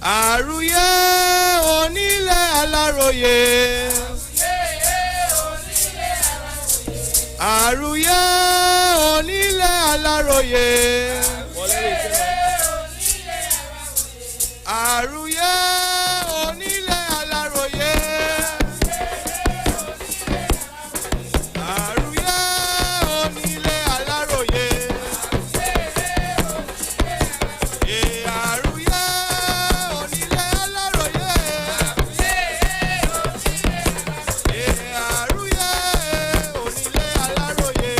Àrùyé onílé aláròyé. Àrùyé onílé aláròyé. Àrùyé onílé aláròyé. Àrùyé onílé aláròyé. Àrùyé onílé aláròyé. Àrùyé onílé aláròyé.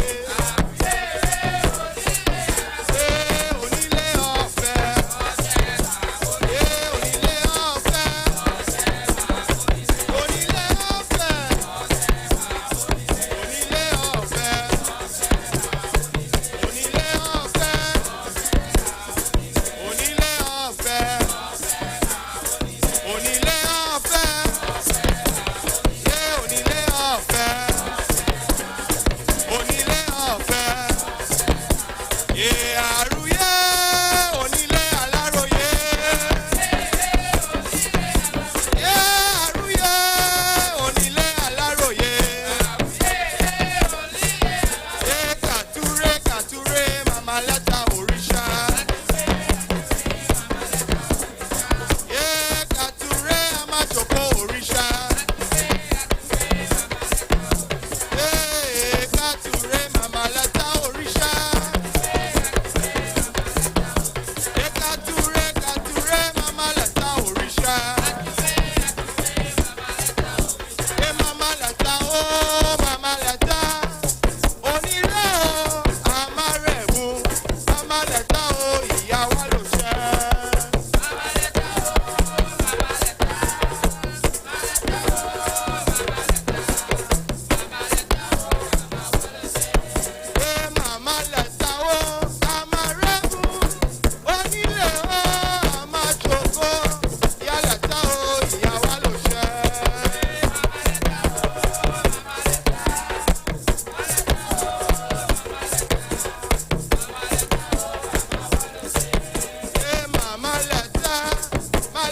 Onílé ọ̀fẹ́. Onílé ọ̀fẹ́. Onílé ọ̀fẹ́. Onílé ọ̀fẹ́. Onílé ọ̀fẹ́. Onílé ọ̀fẹ́. Onílé ọ̀fẹ́. Onílé ọ̀fẹ́. Onílé ọ̀fẹ́. Àrùyé onílé aláròyé. Àrùyé onílé aláròyé. Kàtúré kàtúré màmá lẹ́tà òrìṣà. Kàtúré amájòkó òrìṣà. Kàtúré màmá lẹ́tà òrìṣà. Kàtúré kàtúré màmá lẹ́tà òrìṣà. Màmá lẹ́tà ó màmá lẹ́tà. Onílé o àmàrẹ̀mú. Màmá lẹ́tà ó ìyá wa ló ṣẹ́. Màmá lẹ́tà ó àmàrẹ̀mú. Onílé o àmàjòkó. Ìyá lẹ́tà ó ìyá wa ló ṣẹ́. Màmá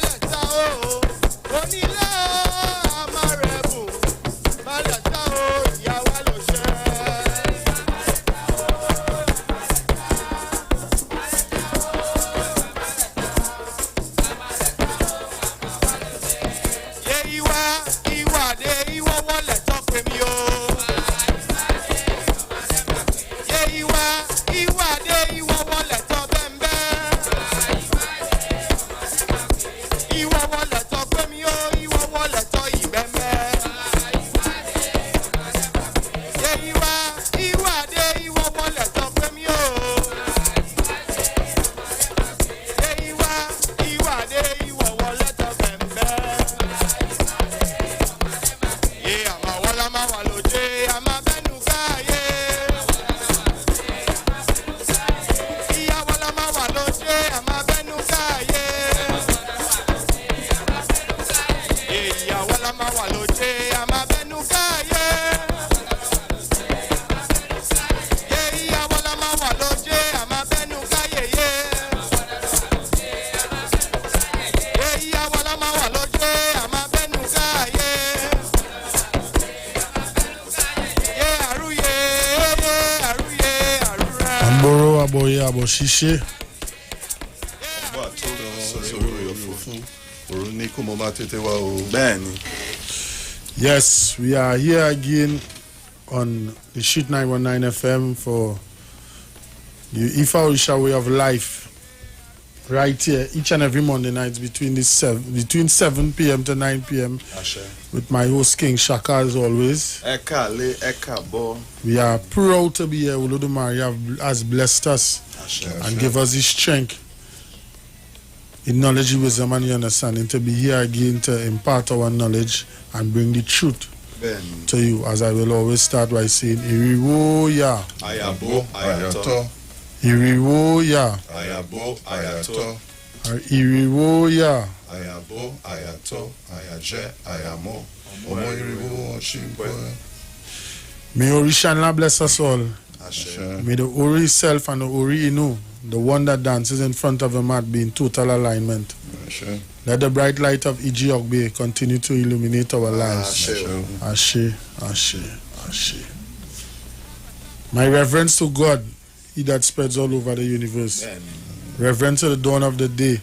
lẹ́tà ó onílé o àmàrẹ̀mú. Màmá lẹ́tà ó ìyá wa ló ṣẹ́. Ìwà dé ìwọ wọlé tọpẹ mi o. Ìwà dé ìwọ wọlé tọ bẹ́ẹ̀. Ìwọ wọlé tọpẹ mi o. Ìwọ wọlé tọ ìbẹ́ẹ̀. Ìwà dé ìwọ wọlé tọpẹ mi o. Ìwà dé ìwọ wọlé tọ bẹ́ẹ̀. Àmà wọlá máa wà lóde, àmà bẹ́nu káyé. Ìyá wọlá máa wà lóde, àmà bẹ́nu káyé. Ìyá wọlá máa wà lóde, àmà bẹ́nu káyé. Ìyá wọlá máa wà lóde, àmà bẹ́nu káyé. Ìyá wọlá máa wà lóde, àmà bẹ́nu káyé. Amboro aboye aboshishe. Yes, we are here again on the Sheet 919 FM for the Ifa Orisha Way of Life. Right here, each and every Monday night between 7 p.m. to 9 p.m. with my host King Shaka as always. We are proud to be here. Olodumare has blessed us and give us the strength, in knowledge, wisdom, and understanding to be here again to impart our knowledge and bring the truth to you. As I will always start by saying, Iriwoya. Ayabo, Ayato. Iriwoya. Ayabo, Ayato. Iriwoya. Ayabo, Ayato. Ayaje, Ayamo. Omo Iriwo, Chimpwe. May Orisha bless us all Ashe. May the Ori self and the Ori Inu, the one that dances in front of the mat, be in total alignment. Ashe. Let the bright light of E.G. Ogbe continue to illuminate our lives. Ashe, Ashe, Ashe. My reverence to God, He that spreads all over the universe. Reverence to the dawn of the day.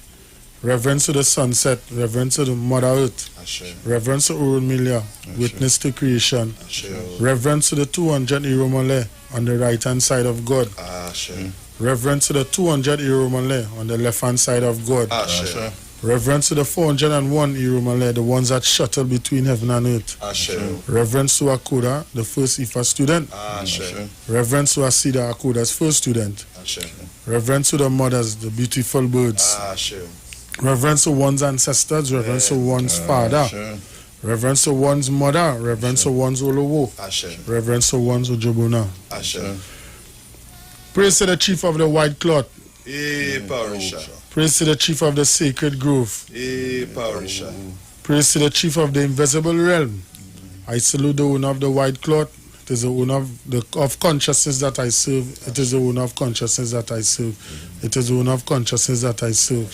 Reverence to the sunset. Reverence to the Mother Earth. Ashe. Reverence to Urunmilia, witness to creation. Ashe. Reverence to the 200 Iromale on the right hand side of God. Ashe. Reverence to the 200 Iromale on the left hand side of God. Ashe. Reverence to the 401 Iromale, the ones that shuttle between heaven and earth. Ashe. Reverence to Akoda, the first IFA student. Ashe. Reverence to Asida, Akoda's first student. Ashe. Reverence to the mothers, the beautiful birds. Ashe. Reverence to one's ancestors. Reverence to one's father. Ashe. Reverence to one's mother. Reverence to one's Olowo. Ashe. Reverence to one's Ojobona. Ashe. Praise to the chief of the white cloth. Parisha. Praise to the chief of the sacred grove. Parisha. Praise to the chief of the invisible realm. I salute the owner of the white cloth. It is the owner of consciousness that I serve. It is the owner of consciousness that I serve. It is the owner of consciousness that I serve.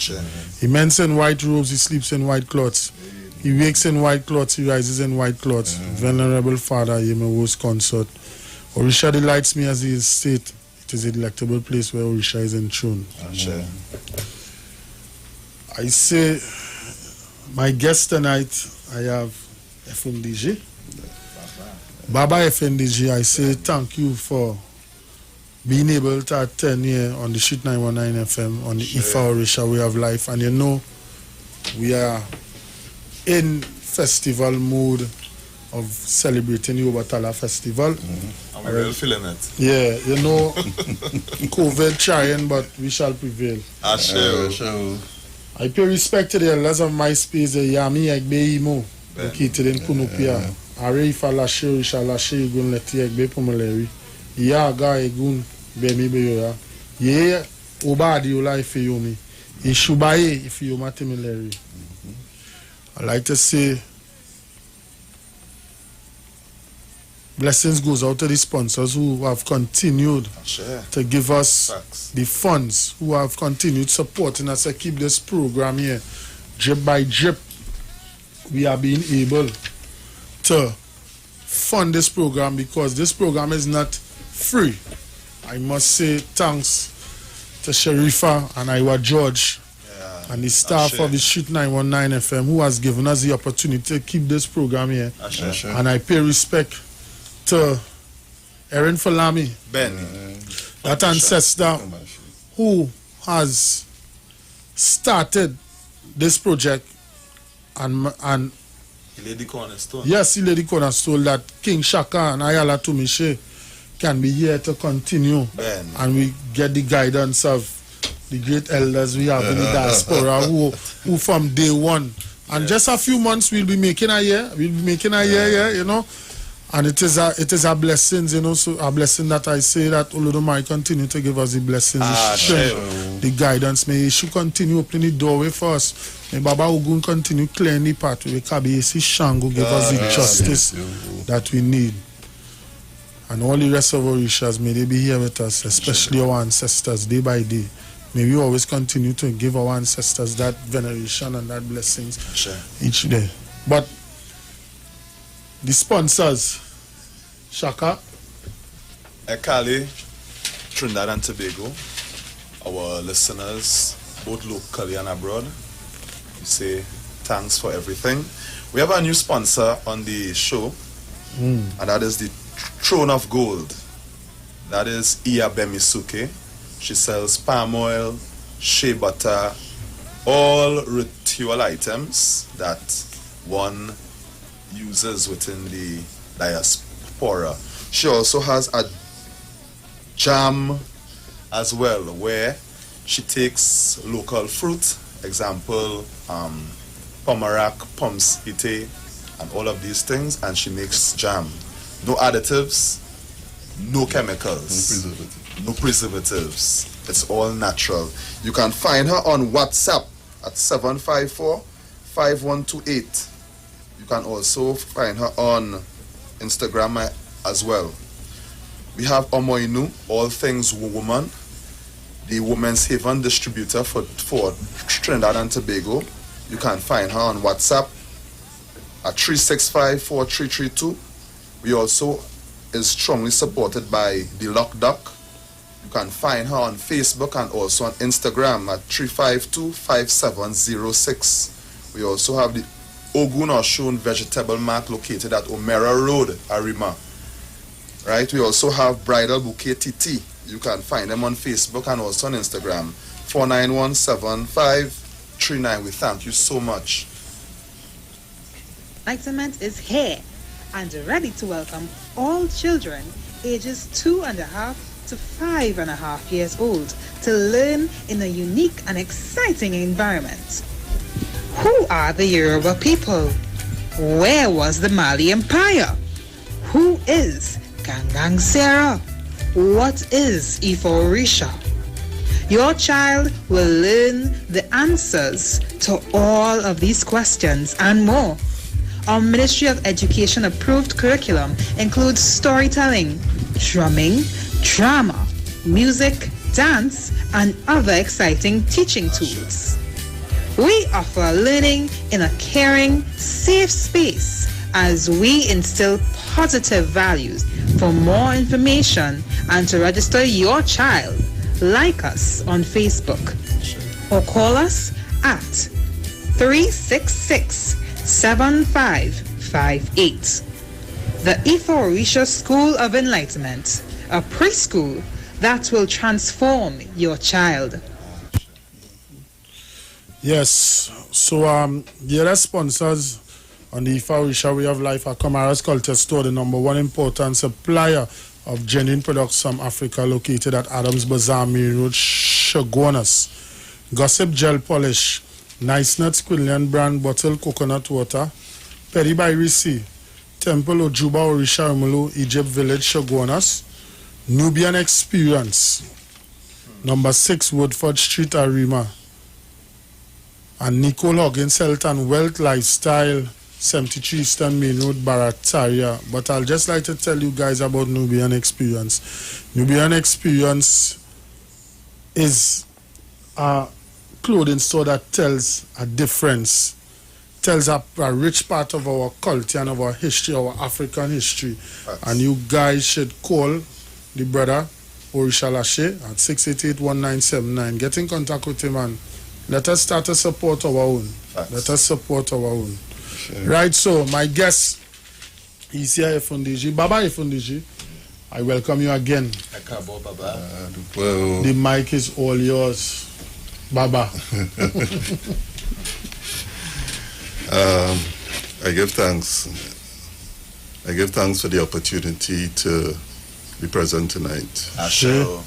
He mends in white robes, he sleeps in white cloths. He wakes in white cloths, he rises in white cloths. Venerable Father, ye my worst consort. Orisha delights me as he is state. It is a delectable place where Orisha is enthroned. I say, my guest tonight, I have FNDG. Baba FNDG, I say thank you for being able to attend here on the Sheet 919 FM on the Ifa Orisha Way of Life. And you know, we are in festival mode of celebrating the Obatala Festival. I'm really feeling it. Yeah, you know, COVID trying, but we shall prevail. Ashe. I pay respect to the elders of my space, the Yami Egbe Imo, located in Kunupia. Are Ifa Lashe, Orisha Lashe, Igun Leti Egbe Pomeleri. Ya Aga Egun Bemi Beyoya. Ye Obadi Ola Ifeyomi. Ishubaye Ifeyoma Temeleri. I like to say, blessings goes out to the sponsors who have continued to give us the funds, who have continued supporting us to keep this program here. Drip by drip, we are being able to fund this program because this program is not free. I must say thanks to Sharifa and Iwer George and the staff of the Street 919 FM who has given us the opportunity to keep this program here. And I pay respect to Erin Falami, that ancestor who has started this project and He laid the cornerstone. yes, he laid the cornerstone that King Shaka and Ayala Tumishe can be here to continue and we get the guidance of the great elders we have in the diaspora who from day one and just a few months we'll be making a year, you know. And it is a blessing, you know, so a blessing that I say that Olodumare continue to give us the blessings, the guidance. May He should continue opening the doorway for us. May Baba Ogun continue clearing the pathway. Kabiyesi Shango give us the justice that we need. And all the rest of Orishas, may they be here with us, especially our ancestors, day by day. May we always continue to give our ancestors that veneration and that blessings each day. But the sponsors, Shaka, Ekali, Trinidad and Tobago, our listeners, both locally and abroad, we say thanks for everything. We have a new sponsor on the show, and that is the Throne of Gold. That is Iya Bemisuke. She sells palm oil, shea butter, all ritual items that one uses within the diaspora. She also has a jam as well, where she takes local fruit, example, pomerac, pomsite, and all of these things, and she makes jam. No additives, no chemicals, no preservatives. It's all natural. You can find her on WhatsApp at 754-5128. You can also find her on Instagram as well. We have Omoinu, All Things Woman, the Women's Haven distributor for Trinidad and Tobago. You can find her on WhatsApp at 365-4332. We also is strongly supported by the Lock Duck. You can find her on Facebook and also on Instagram at 352-5706. We also have the Ogun Oshun Vegetable Mart located at Omera Road, Arima. Right? We also have Bridal Bouquet TT. You can find them on Facebook and also on Instagram. 4917539. We thank you so much. Enlightenment is here and ready to welcome all children ages 2.5 to 5.5 years old to learn in a unique and exciting environment. Who are the Yoruba people? Where was the Mali Empire? Who is Gangang Sarah? What is Ifor Orisha? Your child will learn the answers to all of these questions and more. Our Ministry of Education approved curriculum includes storytelling, drumming, drama, music, dance, and other exciting teaching tools. We offer learning in a caring, safe space as we instill positive values. For more information and to register your child, like us on Facebook or call us at 366-7558. The Ifor Orisha School of Enlightenment, a preschool that will transform your child. Yes, so the other sponsors on the Ifor Orisha Way of Life are Kamara's Culture Store, the #1 important supplier of genuine products from Africa, located at Adams Bazaar, Main Road, Chaguanas. Gossip Gel Polish, Nice Nuts, Quinlan brand bottled coconut water, Peri by Risi, Temple Ojuba Orisha Umulu, Egypt Village, Chaguanas. Nubian Experience, #6 Woodford Street, Arima. And Nicole Hoggins Health and Wealth Lifestyle, 73 Eastern Main Road, Barataria. But I'll just like to tell you guys about Nubian Experience. Nubian Experience is a clothing store that tells a difference, tells a rich part of our culture and of our history, our African history. And you guys should call the brother Orisha Lashe at 688-1979. Get in contact with him and let us start to support our own. Let us support our own. Sure. Right, so my guest is here, Efundiji. Baba Efundiji, I welcome you again. The mic is all yours, Baba. I give thanks. I give thanks for the opportunity to be present tonight. Sure.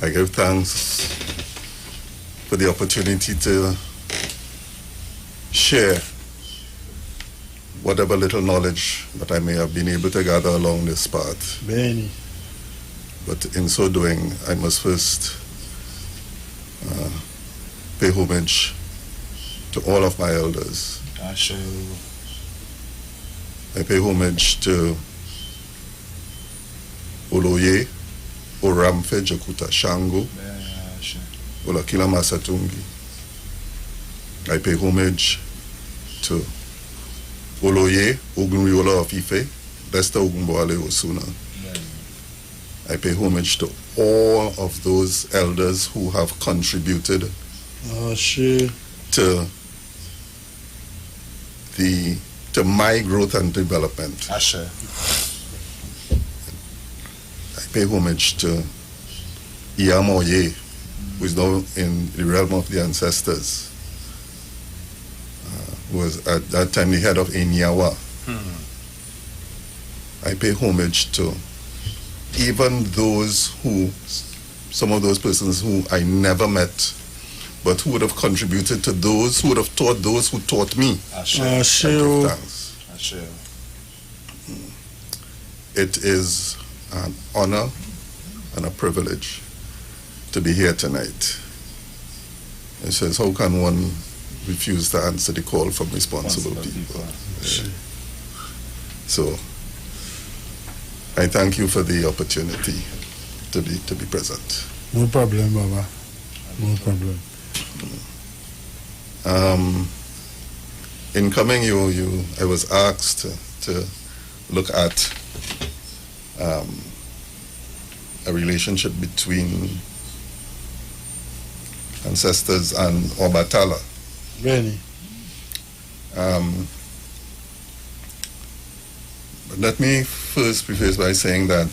I give thanks for the opportunity to share whatever little knowledge that I may have been able to gather along this path. Benny. But in so doing, I must first pay homage to all of my elders. I pay homage to Oloye, Oramfe Jakuta Shango, Olakila Masatungi. I pay homage to Oloye, Ogunriola of Ife, Lester Ogunboale Osuna. I pay homage to all of those elders who have contributed to my growth and development. I pay homage to Iyamoye, who is now in the realm of the ancestors, who was at that time the head of Enyawa. I pay homage to even some of those persons who I never met, but who would have contributed to those, who would have taught those who taught me. I give thanks. It is an honor and a privilege to be here tonight. It says, how can one refuse to answer the call from responsible people? So, I thank you for the opportunity to be present. No problem, Baba. No problem. In coming, I was asked to look at a relationship between ancestors and Obatala. Really? But let me first preface by saying that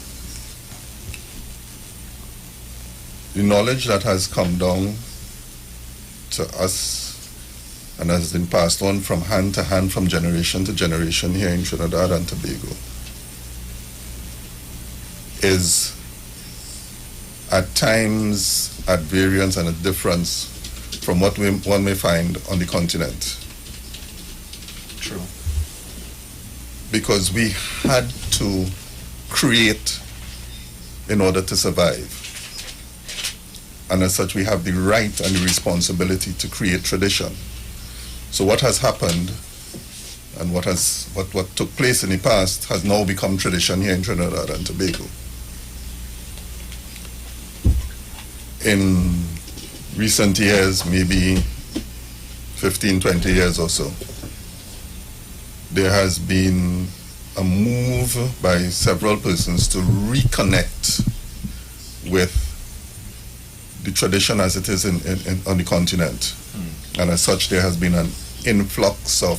the knowledge that has come down to us and has been passed on from hand to hand, from generation to generation here in Trinidad and Tobago, is at times at variance and at difference from what one may find on the continent. True. Because we had to create in order to survive. And as such, we have the right and the responsibility to create tradition. So what has happened and what took place in the past has now become tradition here in Trinidad and Tobago. In recent years, maybe 15, 20 years or so, there has been a move by several persons to reconnect with the tradition as it is on the continent. And as such, there has been an influx of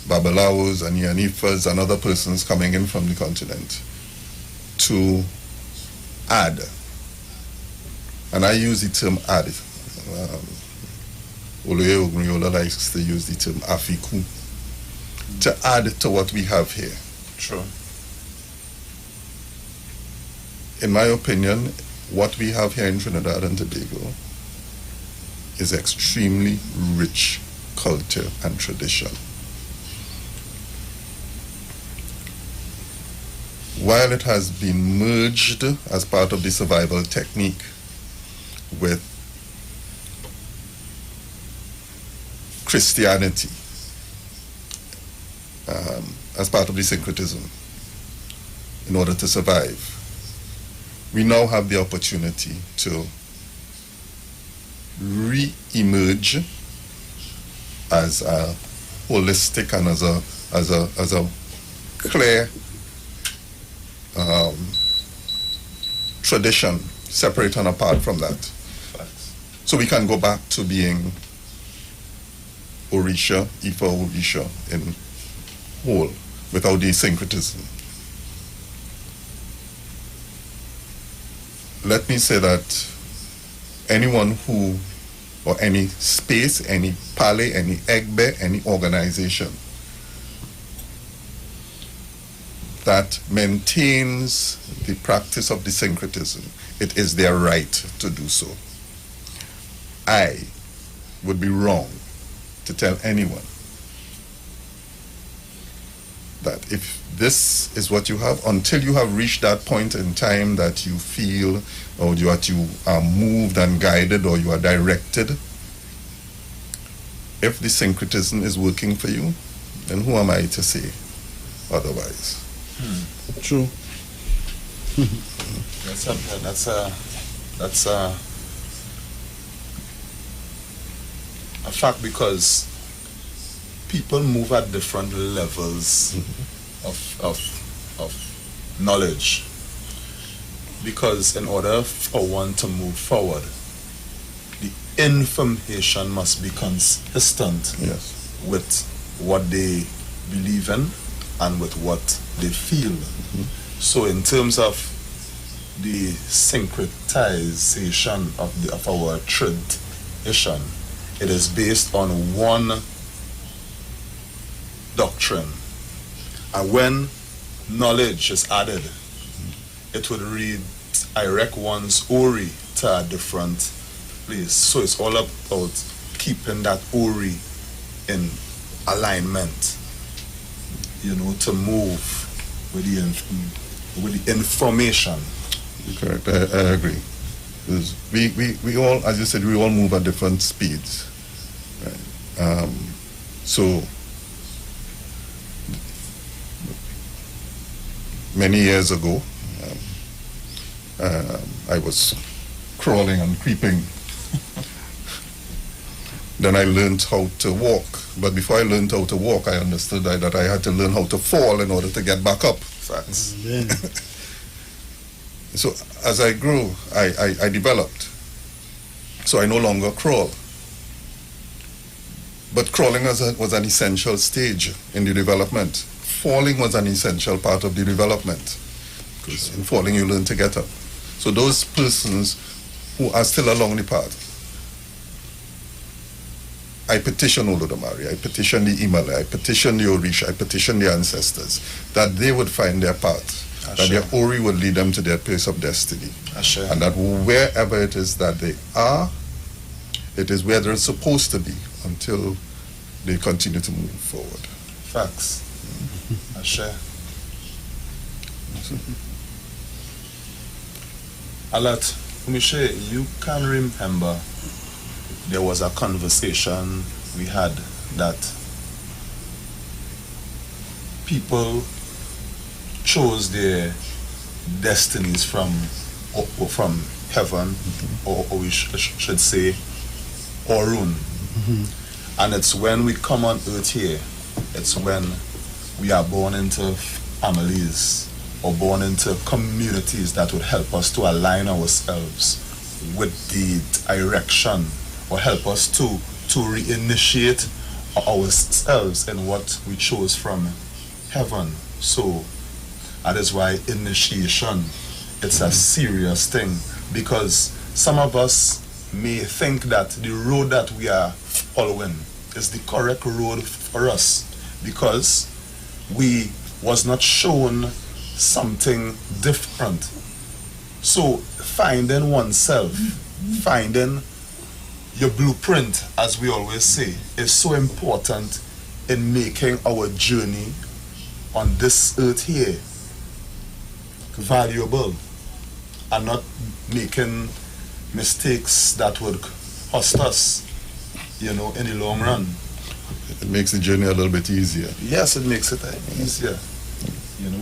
Babalaos and Yanifas and other persons coming in from the continent to add. And I use the term add. Oluye Ogunyola likes to use the term afiku, to add to what we have here. True. In my opinion, what we have here in Trinidad and Tobago is extremely rich culture and tradition. While it has been merged as part of the survival technique with Christianity as part of the syncretism in order to survive, we now have the opportunity to re-emerge as a holistic and as a clear tradition, separate and apart from that. So we can go back to being Orisha, Ifa Orisha in whole, without the syncretism. Let me say that anyone who, or any space, any pale, any egbe, any organization that maintains the practice of the syncretism, it is their right to do so. I would be wrong to tell anyone that if this is what you have, until you have reached that point in time that you feel or that you are moved and guided or you are directed, if the syncretism is working for you, then who am I to say otherwise? True. That's a fact, because people move at different levels of knowledge. Because in order for one to move forward, the information must be consistent with what they believe in and with what they feel. So in terms of the syncretization of our tradition, it is based on one doctrine. And when knowledge is added, it would redirect one's Ori to a different place. So it's all about keeping that Ori in alignment, to move with the information. Correct, I agree. We all, as you said, we all move at different speeds. Right? many years ago. I was crawling and creeping. Then I learned how to walk. But before I learned how to walk, I understood that I had to learn how to fall in order to get back up. Facts. So as I grew, I developed. So I no longer crawl. But crawling was an essential stage in the development. Falling was an essential part of the development. Because in falling you learn to get up. So those persons who are still along the path, I petition Olodumare, I petition the Imale, I petition the Orisha, I petition the ancestors, that they would find their path, that their Ori would lead them to their place of destiny. And that wherever it is that they are, it is where they're supposed to be until they continue to move forward. Facts. Ashe. Alat, Umishe, you can remember there was a conversation we had that people chose their destinies from heaven, or we should say Orun. And it's when we come on earth here, it's when we are born into families or born into communities that would help us to align ourselves with the direction, or help us to reinitiate ourselves in what we chose from heaven. So that is why initiation, it's a serious thing, because some of us may think that the road that we are following is the correct road for us, because we was not shown something different. So finding oneself, finding your blueprint, as we always say, is so important in making our journey on this earth here valuable, and not making mistakes that would cost us, in the long run. It makes the journey a little bit easier. Yes, it makes it easier.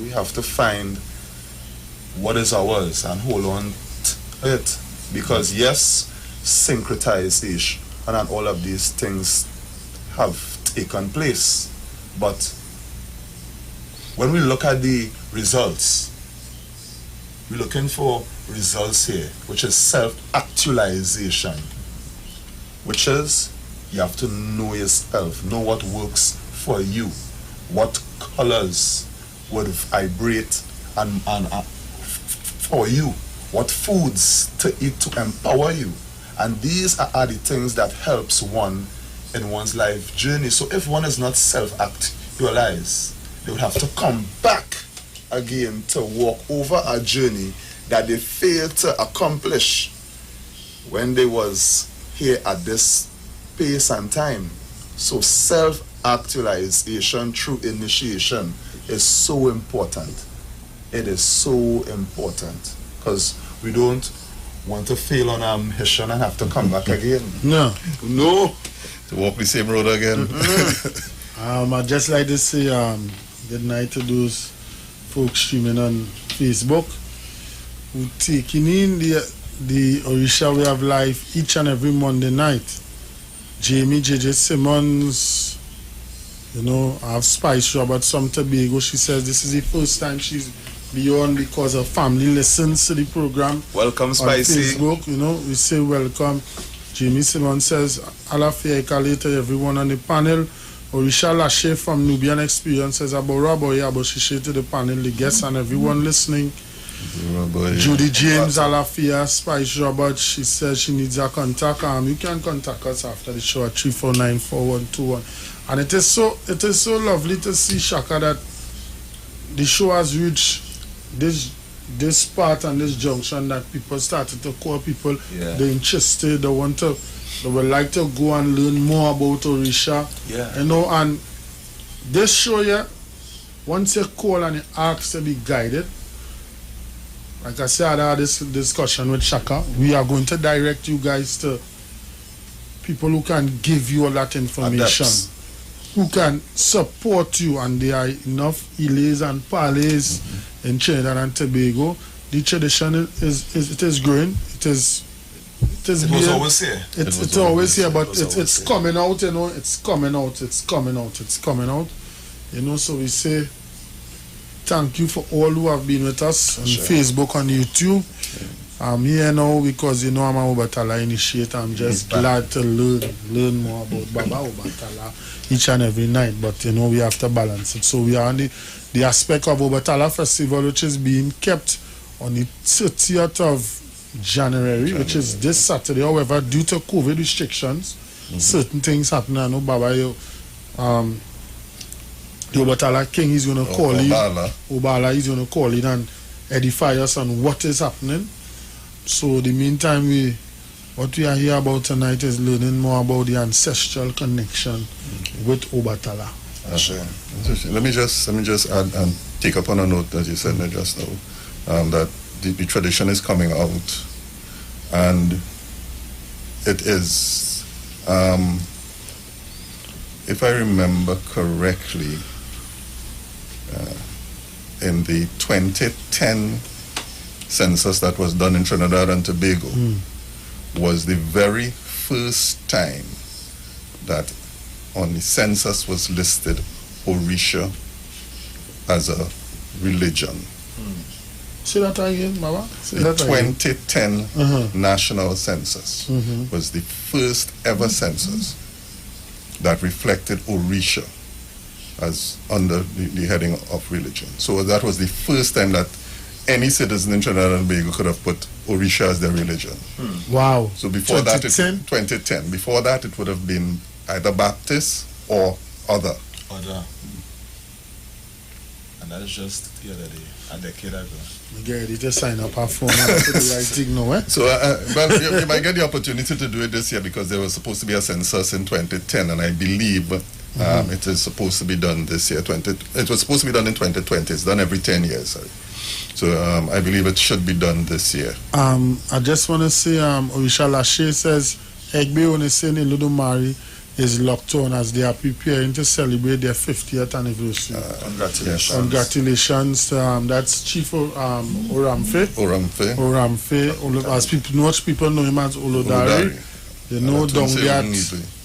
We have to find what is ours and hold on to it, because yes, syncretization and all of these things have taken place, but when we look at the results, we're looking for results here, which is self-actualization, which is you have to know yourself, know what works for you, what colors would vibrate and for you, what foods to eat to empower you. And these are the things that helps one in one's life journey. So if one is not self-actualized, they would have to come back again to walk over a journey that they failed to accomplish when they was here at this pace and time. So self-actualization through initiation is so important. It is so important, because we don't want to fail on our mission and have to come back again. No. To walk the same road again. I'd just like to say good night to those folks streaming on Facebook who taking in the Orisha Way of Life each and every Monday night. Jamie J.J. Simmons, I have Spice Robert from Tobago. She says this is the first time she's beyond because her family listens to the program. Welcome, Spicy. On Facebook, we say welcome. Jamie Simmons says, Alafia Ikale to everyone on the panel. Orisha Lashe from Nubian Experience says, Abora Boya Aboshishe to the panel, the guests and everyone listening. Judy James, Alafia, Spice Robert, she says she needs a contact. You can contact us after the show at 349-4121. And it is so lovely to see, Shaka, that the show has reached this part and this junction that people started to call people. They're interested, they would like to go and learn more about Orisha. And this show here, once you call and you ask to be guided, like I said, I had this discussion with Shaka. We are going to direct you guys to people who can give you all that information. who can support you, and there are enough Ilays and Palais in Trinidad and Tobago. The tradition is growing. It was always here. It's always here, but it's coming out. You know, it's coming out. You know, so we say thank you for all who have been with us on Facebook, on YouTube. I'm here now because, you know, I'm a Obatala initiator. I'm just glad to learn more about Baba Obatala each and every night. But, you know, we have to balance it. So we are on the aspect of Obatala Festival, which is being kept on the 30th of January, which is this Saturday. However, due to COVID restrictions, certain things happen. I know Baba, the Obatala King is going to call in. Obala is going to call in and edify us on what is happening. So the meantime, what we are here about tonight is learning more about the ancestral connection with Obatala. Let me just add and take up on a note that you said just now, that the tradition is coming out, and it is, if I remember correctly, in the 2010 census that was done in Trinidad and Tobago, was the very first time that on the census was listed Orisha as a religion. Say that again, Baba. The 2010 national census was the first ever census that reflected Orisha as under the heading of religion. So that was the first time that any citizen in Trinidad and Tobago could have put Orisha as their religion. Wow. So before 2010, before that it would have been either Baptist or other. And that is just the other day, a decade ago. You get ready to sign up our phone and put the right thing now, eh? So, well, you might get the opportunity to do it this year because there was supposed to be a census in 2010, and I believe it is supposed to be done this year. It was supposed to be done in 2020. It's done every 10 years, sorry. So I believe it should be done this year. I just want to say, Orisha Lashe says, Egbe Onesene Ludumari is locked on as they are preparing to celebrate their 50th anniversary. Congratulations. Congratulations. That's Chief Oramfe. As people know him as Olodari. You know, down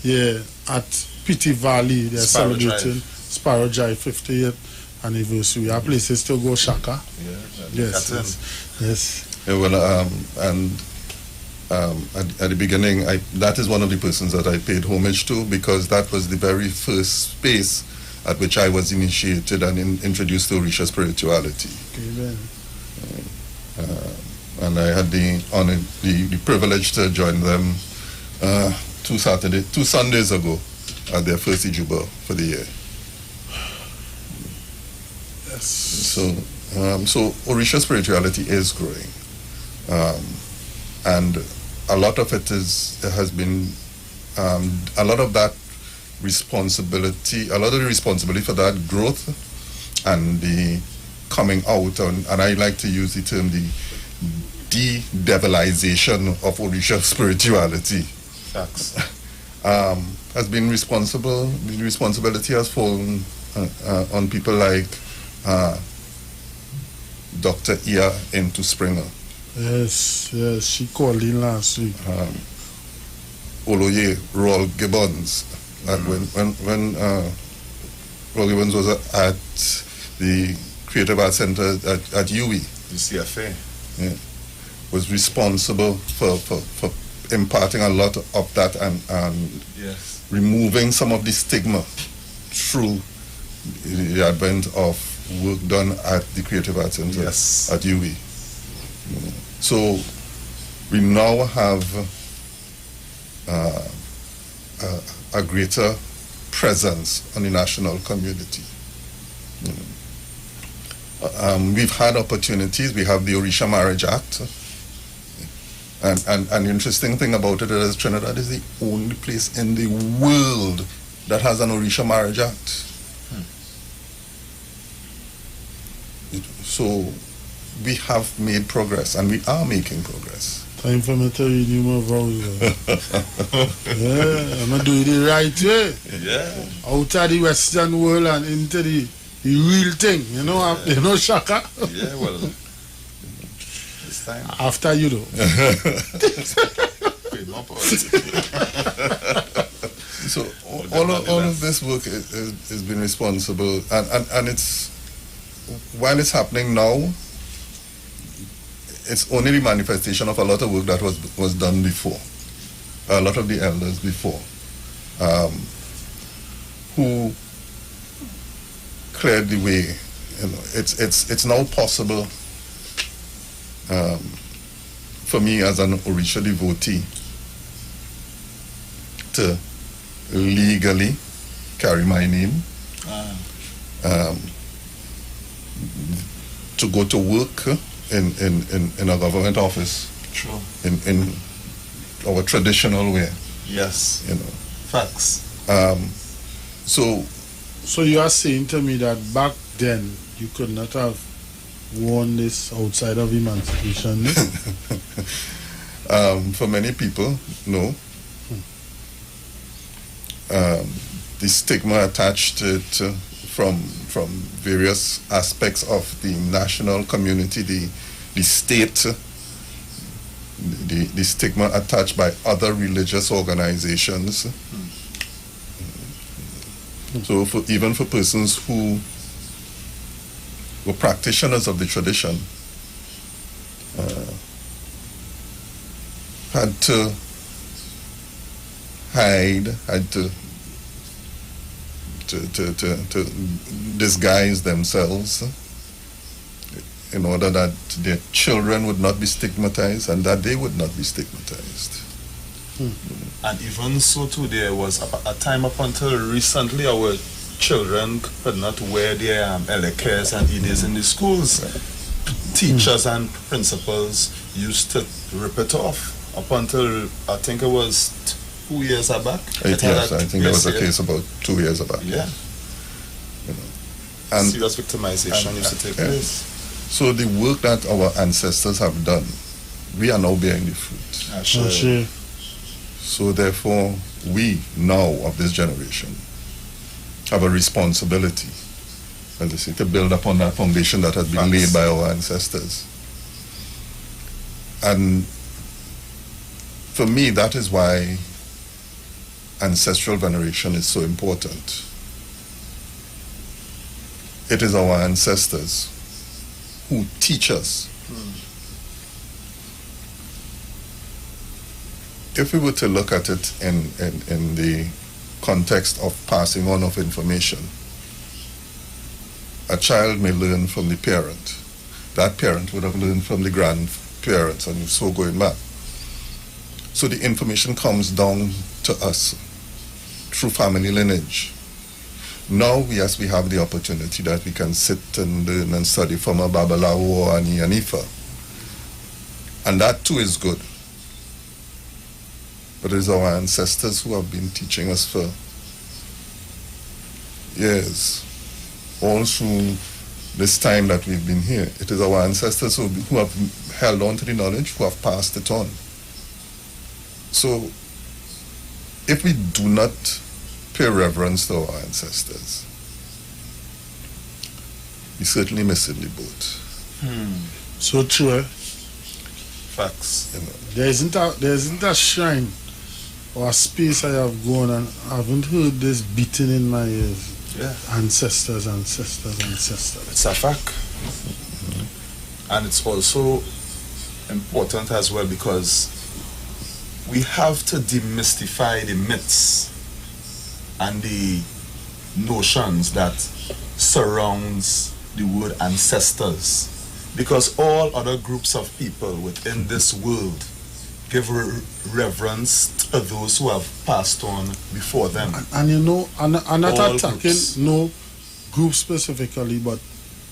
there at Pity Valley, they're celebrating Sparrow Drive 50th anniversary. Our places to go Shaka. Yes. Yeah, well, at the beginning, that is one of the persons that I paid homage to, because that was the very first space at which I was initiated and introduced to Orisha spirituality. And I had the honor, the privilege to join them 2 Sundays ago at their first Ijuba for the year. Yes. So Orisha spirituality is growing, and a lot of it has been a lot of the responsibility for that growth and the coming out, and I like to use the term the de-devilization of Orisha spirituality. Facts. Has been responsible. The responsibility has fallen on people like Dr. Ia Into Springer. Yes, she called in last week. Oloye Roll Gibbons. When Roll Gibbons was at the Creative Arts Center at UWI, the CFA, was responsible for imparting a lot of that and removing some of the stigma through the advent of work done at the Creative Arts Center at UWI. So we now have a greater presence on the national community. We've had opportunities. We have the Orisha Marriage Act. And the interesting thing about it is Trinidad is the only place in the world that has an Orisha Marriage Act. So we have made progress, and we are making progress. Time for me to read you my vows. Yeah, I'm going to do it the right way. Yeah. Out of the Western world and into the real thing. You know, you know, Shaka? Yeah, well, this time. After you, though. Paid more politics. So all of this work has been responsible, and it's, while it's happening now, it's only the manifestation of a lot of work that was done before. A lot of the elders before, who cleared the way. You know, it's now possible for me as an Orisha devotee to legally carry my name, to go to work in a government office. True. Mm-hmm. In our traditional way. Yes. You know. Facts. So you are saying to me that back then you could not have worn this outside of emancipation? For many people, no. The stigma attached to it from various aspects of the national community, the state, the stigma attached by other religious organizations. So even for persons who were practitioners of the tradition, had to hide, had to disguise themselves in order that their children would not be stigmatized and that they would not be stigmatized. And even so too, there was a time up until recently our children could not wear their elekes and ides in the schools. Teachers and principals used to rip it off up until I think it was 2 years back. Yes, I think there was a case about 2 years back. Yeah. You know. And serious victimization used to take place. So the work that our ancestors have done, we are now bearing the fruit. Sure. So therefore, we now of this generation have a responsibility, as I say, to build upon that foundation that has been laid by our ancestors. And for me, that is why ancestral veneration is so important. It is our ancestors who teach us. If we were to look at it in the context of passing on of information, a child may learn from the parent. That parent would have learned from the grandparents, and so going back. So the information comes down to us through family lineage. Now, yes, we have the opportunity that we can sit and learn and study from a Babalawo or Ani Anifa. And that too is good. But it is our ancestors who have been teaching us for years, all through this time that we've been here. It is our ancestors who have held on to the knowledge, who have passed it on. So, if we do not pay reverence to our ancestors, we certainly miss in the boat. So true. Facts. You know. There isn't a shrine or a space I have gone and I haven't heard this beating in my ears. Yeah. Ancestors. It's a fact. And it's also important as well because we have to demystify the myths and the notions that surrounds the word ancestors, because all other groups of people within this world give reverence to those who have passed on before them. And you know, I'm not All attacking groups. no group specifically, but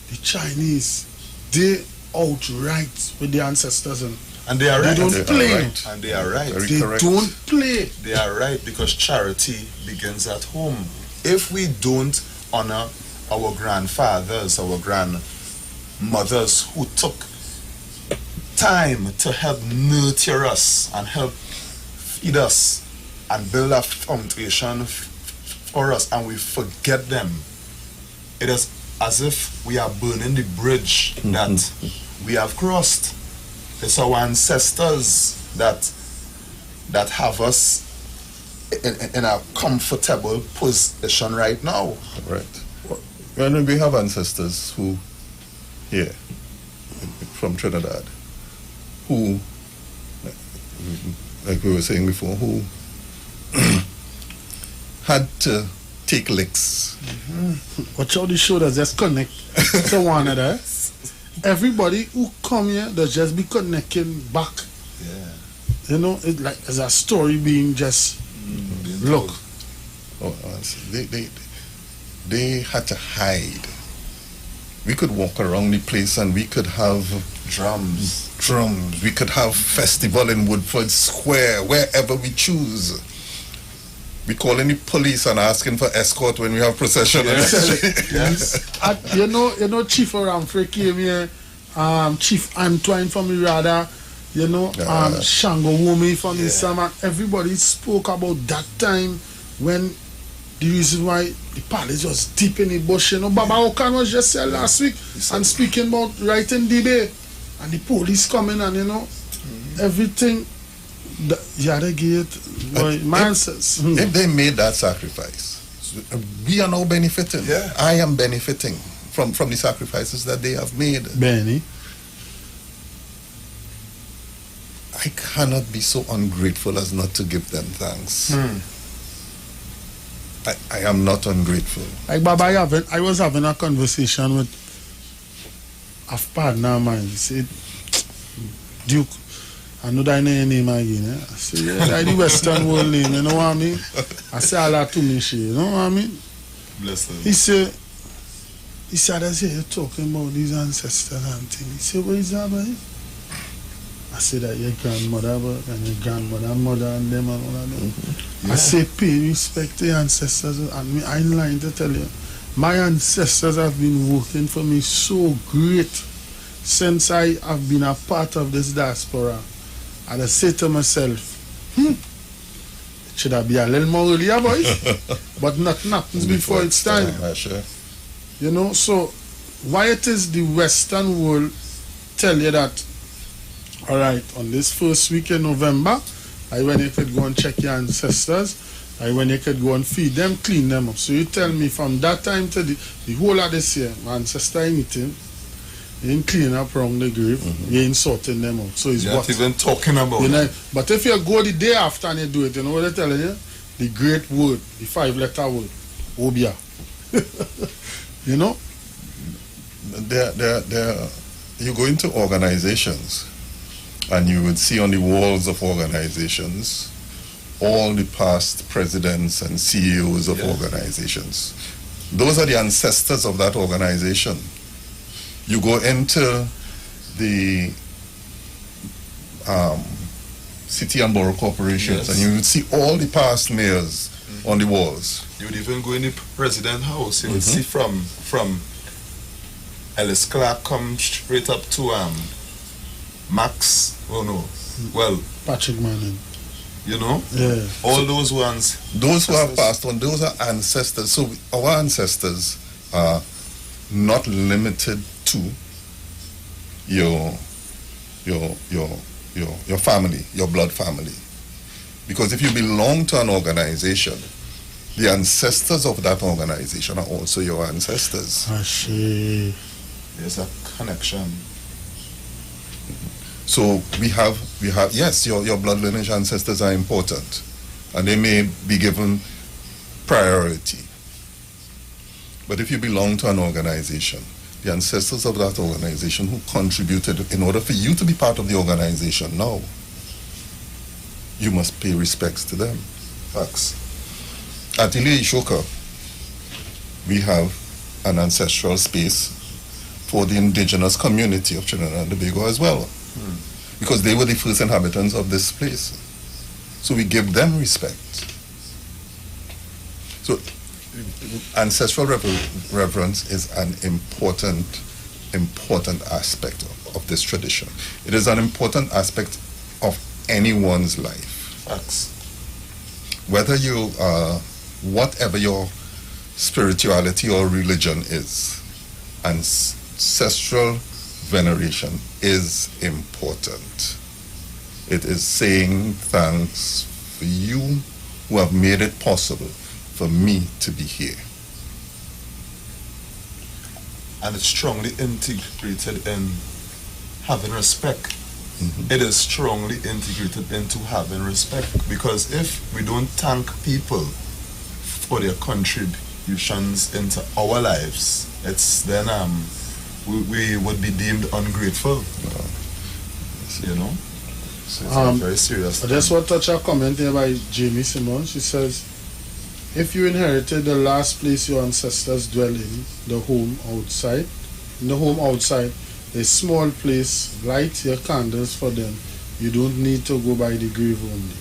the Chinese, they outright with the ancestors and they are they right. don't They are play. right. And they are right. Very They correct. don't play. They are right because charity begins at home. If we don't honor our grandfathers, our grandmothers who took time to help nurture us and help feed us and build a foundation for us, and we forget them. It is as if we are burning the bridge that we have crossed. It's our ancestors that have us in a comfortable position right now. Right. When we have ancestors who here from Trinidad who, like we were saying before, who had to take licks. Watch out the shoulders, just connect to one another. Everybody who come here, they just be connecting back. Yeah. You know, it's like as a story being just look. Oh, they had to hide. We could walk around the place and we could have Drums. We could have festival in Woodford Square, wherever we choose. We calling the police and asking for escort when we have procession. Yes. You know, Chief Aramfre came here, Chief Antoine from Irada, you know, Shango Wumi from the summer. Everybody spoke about that time when the reason why the palace was deep in the bush. You know, Baba Okan was just here last week and speaking about right in the bay, and the police coming and, you know, everything. The Yada Gate, man says. If they made that sacrifice, we are now benefiting. Yeah. I am benefiting from the sacrifices that they have made. Benny. I cannot be so ungrateful as not to give them thanks. I am not ungrateful. Like Baba, I was having a conversation with a partner of mine. He said, Duke, I know that ain't name again. I said, yeah, that's the Western world name, you know what I mean? I said, Allah to me, you know what I mean? Bless them. He said, I said, you're talking about these ancestors and things. He said, what is that about it? I said that your grandmother and your grandmother, mother and them and all of them. I say pay respect to your ancestors, and I ain't lying to tell you. My ancestors have been working for me so great since I have been a part of this diaspora. And I say to myself, it should have been a little more earlier, boys, but nothing happens before it's time. Sure. You know, so why it is the Western world tell you that, all right, on this first week in November, when you could go and check your ancestors, when you could go and feed them, clean them up. So you tell me from that time to the whole of this year, my ancestor ain't eating, you ain't cleaning up around the grave, you ain't sorting them out. So it's You're what? not even talking about You know, it. but if you go the day after and you do it, you know what they're telling you? The great word, the 5-letter word, Obia. You know? You go into organizations and you would see on the walls of organizations all the past presidents and CEOs of organizations. Those are the ancestors of that organization. You go into the city and borough corporations and you would see all the past mayors on the walls. You would even go in the president house, you would see from Ellis Clark come straight up to Max, Patrick Manning. you know? Yeah. All those ones. Those who have passed on, those are ancestors. So our ancestors are not limited to your family, your blood family. Because if you belong to an organization, the ancestors of that organization are also your ancestors. I see. There's a connection. So we have yes, your blood lineage ancestors are important, and they may be given priority. But if you belong to an organization, the ancestors of that organization who contributed in order for you to be part of the organization now, you must pay respects to them. Facts. At Ile Ishoka, we have an ancestral space for the indigenous community of Trinidad and Tobago as well, because they were the first inhabitants of this place. So we give them respect. So ancestral reverence is an important important aspect of this tradition. It is an important aspect of anyone's life. Facts. Whether you whatever your spirituality or religion is, ancestral veneration is important. It is saying thanks for you who have made it possible for me to be here. And it's strongly integrated in having respect. Mhm. It is strongly integrated into having respect, because if we don't thank people for their contributions into our lives, it's then we would be deemed ungrateful. You know, so it's a very serious I just thing. want to touch a comment here by Jamie Simon. She says, if you inherited the last place your ancestors dwell in the home outside, a small place, light your candles for them. You don't need to go by the grave only.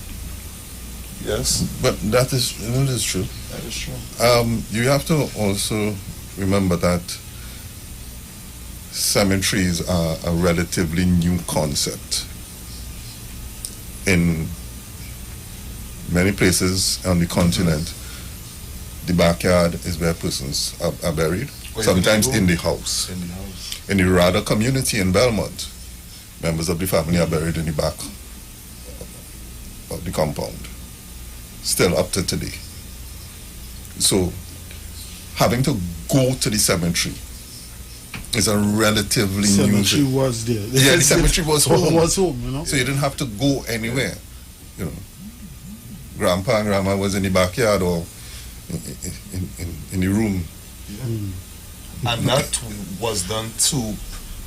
Yes, But that is true. that is true. You have to also remember that cemeteries are a relatively new concept. In many places on the continent, the backyard is where persons are buried, Where sometimes do they go? in the house. In the house. In the Rada community in Belmont, members of the family are buried in the back of the compound, still up to today. So, having to go to the cemetery is a relatively new Cemetery thing. was there. Yeah, the cemetery was home. Was home, you know. So you didn't have to go anywhere. You know, grandpa and grandma was in the backyard or in the room. And that was done to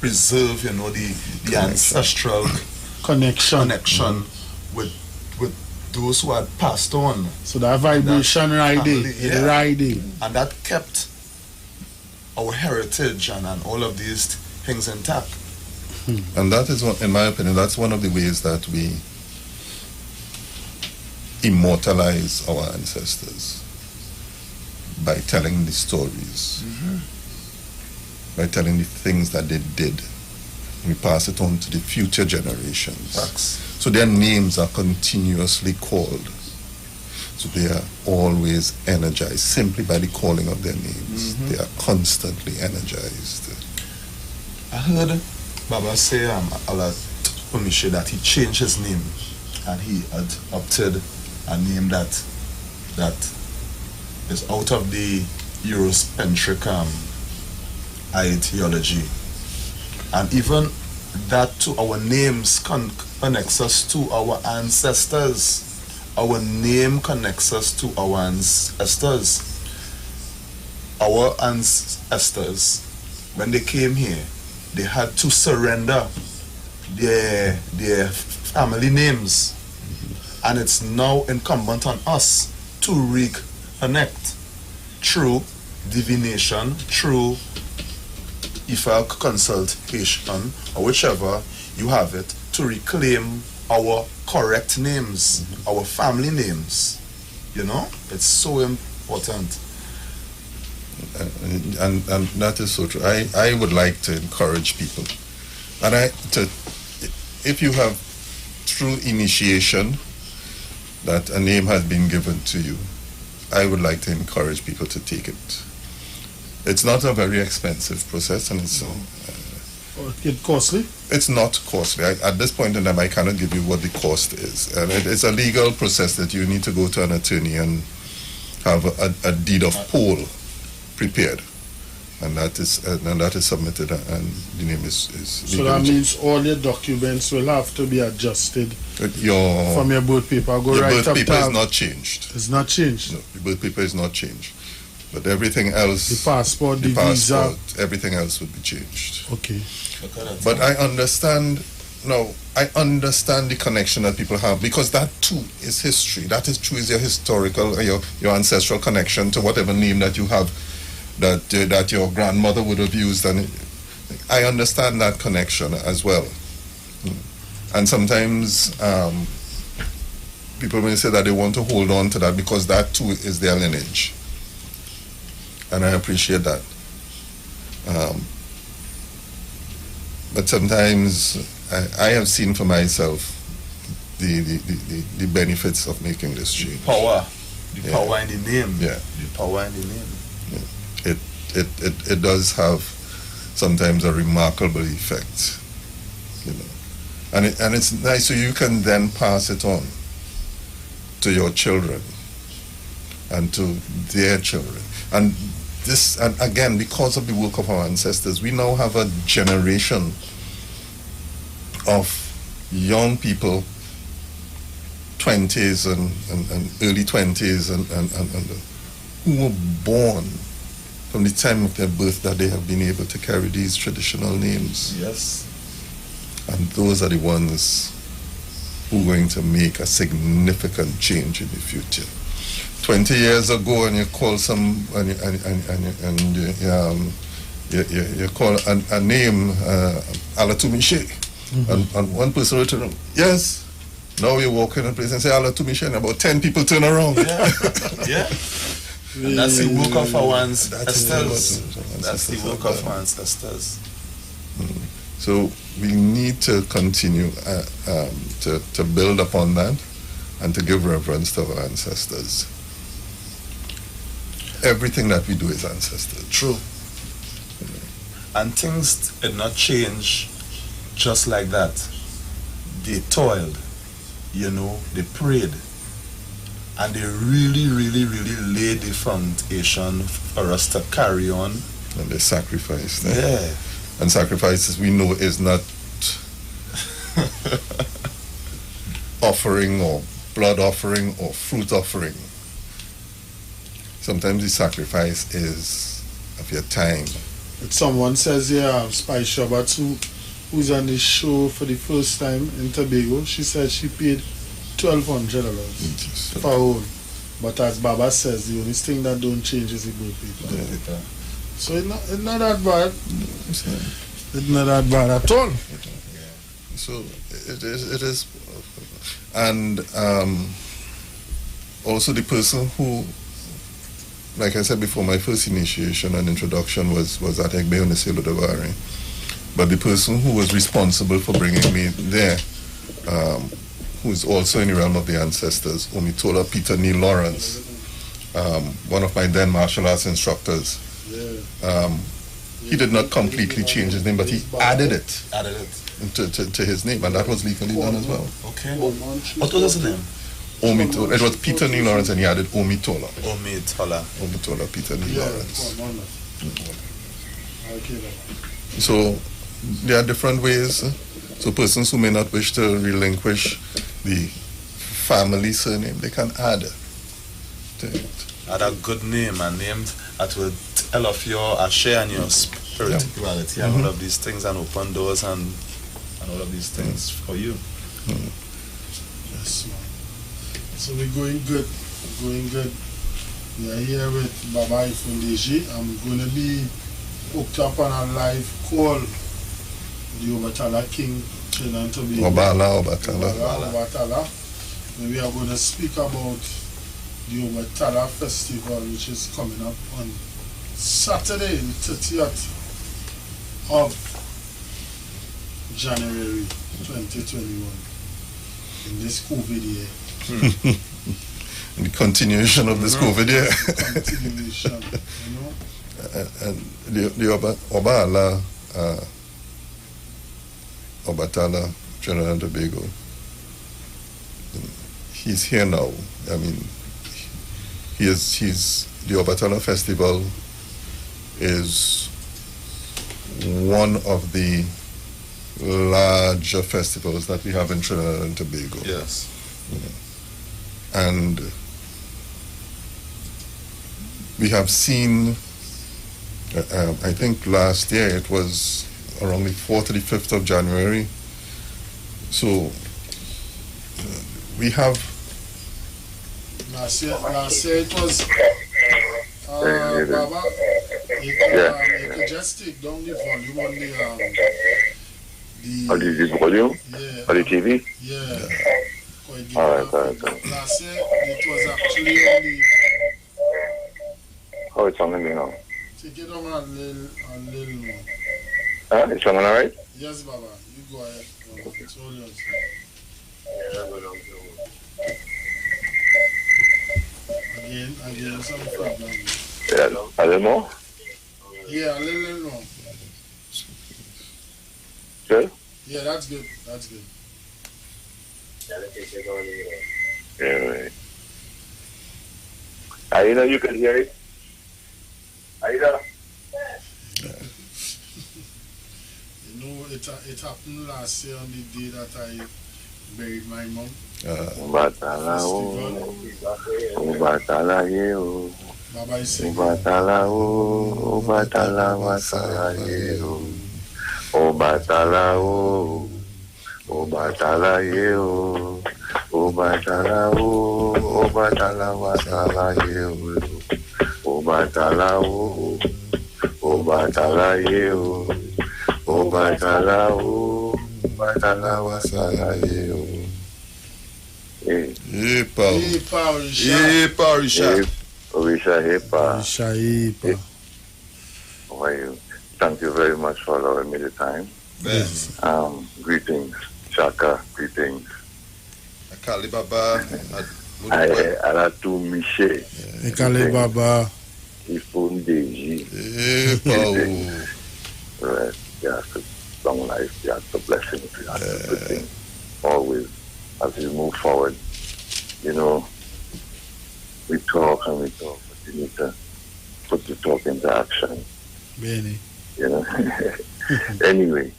preserve, you know, the ancestral Connection. with those who had passed on, So that vibration riding, family, yeah. riding. and that kept our heritage and all of these things intact. And that is, in my opinion, that's one of the ways that we immortalize our ancestors, by telling the stories, by telling the things that they did. We pass it on to the future generations. Facts. So their names are continuously called. So they are always energized simply by the calling of their names. They are constantly energized. I heard Baba say Pumishe that he changed his name and he had opted a name that is out of the Eurocentric ideology. And even that to our names connects us to our ancestors. Our name connects us to our ancestors. Our ancestors, when they came here, they had to surrender their family names. And it's now incumbent on us to reconnect through divination, through Ifa consultation, or whichever you have it, to reclaim our correct names, our family names. You know, it's so important. And that is so true. I would like to encourage people, and if you have through initiation that a name has been given to you, I would like to encourage people to take it. It's not a very expensive process, and it's It costly? it's not costly. At this point in time, I cannot give you what the cost is. And it's a legal process that you need to go to an attorney and have a deed of poll prepared, and that is submitted, and the name is So that means all your documents will have to be adjusted your from your birth paper. Go your right birth up paper top. is not changed. It's not changed. No, your birth paper is not changed, but everything else, The passport, the passport, visa. everything else would be changed. Okay. But I understand the connection that people have, because that too is history. That is true, is your historical, your ancestral connection to whatever name that you have, that your grandmother would have used, and I understand that connection as well. And sometimes people may say that they want to hold on to that because that too is their lineage, and I appreciate that. but sometimes I have seen for myself the benefits of making this change. Power. The Yeah. power in the name. Yeah. The power in the name. It does have sometimes a remarkable effect, you know, and it's nice, so you can then pass it on to your children and to their children, and this, and again, because of the work of our ancestors, we now have a generation of young people, 20s and early 20s and who were born from the time of their birth that they have been able to carry these traditional names. Yes. And those are the ones who are going to make a significant change in the future. 20 years ago, and you call some, you call a name, Alatumishe, and one person will turn around, yes. Now you walk in a place and say Alatumishe, and about 10 people turn around. Yeah. Yeah. And that's the work of our ancestors. That's the work of our ancestors. So we need to continue to build upon that and to give reverence to our ancestors. Everything that we do is ancestors. True. And things did not change just like that. They toiled, you know, they prayed. And they really laid the foundation for us to carry on. And they sacrificed. Yeah. And sacrifices, we know, is not offering or blood offering or fruit offering. Sometimes the sacrifice is of your time. But someone says, yeah, Spice Shabbat, who's on the show for the first time in Tobago, she said she paid $1,200 for her own. But as Baba says, the only thing that don't change is the good people. Yeah. So it's not that bad. It's not that bad at all. So it is, and also the person who, like I said before, my first initiation and introduction was at Egbe Uniselo Davari. But the person who was responsible for bringing me there, who is also in the realm of the ancestors, Omitola Peter Neil Lawrence, one of my then martial arts instructors. He did not completely change his name, but he added it to his name, and that was legally done as well. Okay. What was his name? Omitola. It was Peter Neil Lawrence, and he added Omitola. Omitola. Peter Neil Lawrence. So there are different ways. So persons who may not wish to relinquish the family surname, they can add to it. Add a good name, a name that will tell of your share and your spirituality and all of these things, and open doors and all of these things for you. Yes, man. So we're going good. We are here with Baba Ifundeji. I'm going to be hooked up on a live call with the Obatala King, Trinidad and Tobago. Obatala. And we are going to speak about the Obatala Festival, which is coming up on Saturday, the 30th of January 2021, in this COVID year. In the continuation of this COVID year. Continuation, you know. And the Obatala, Trinidad and Tobago, he's here now. I mean, he's the Obatala Festival is one of the larger festivals that we have in Trinidad and Tobago. Yes. And we have seen, I think last year it was around the 4th to the 5th of January. So we have... Last year it was... Baba, you could just take down the volume on the volume? Yeah. On the TV? Yeah. All right. Last year it was actually on the... How it's sounding now? Take it down a little more. Is someone all right? Yes, Baba. You go ahead. It's all yours. Again, some problem. Yeah, I don't know. Yeah, let them know. Sir? Yeah, that's good. That's good. Yeah, right. You know you can hear it. You know? You know, it happened last year on the day that I buried my mom. Ubatala o, Ubatala ye o, Baba is saying, Ubatala o, Ubatala wasala ye o, Ubatala o, Ubatala ye o, Ubatala o, Ubatala wasala ye o, Ubatala o, Ubatala ye o, Ubatala o, Ubatala wasala ye o. Epa. Orisha. Epa, Orisha. Orisha Hepa. Orisha. How are you? Thank you very much for allowing me the time. Yes. Greetings, Shaka, greetings. Akali Baba. Alatu Miche. Ekale Baba. Ifun Deji. Epa. Right. Yes, long life, yes, the blessings, yes, the good things. Always, as we move forward, you know, we talk and we talk, but you need to put the talk into action. Benny. You know. Anyway,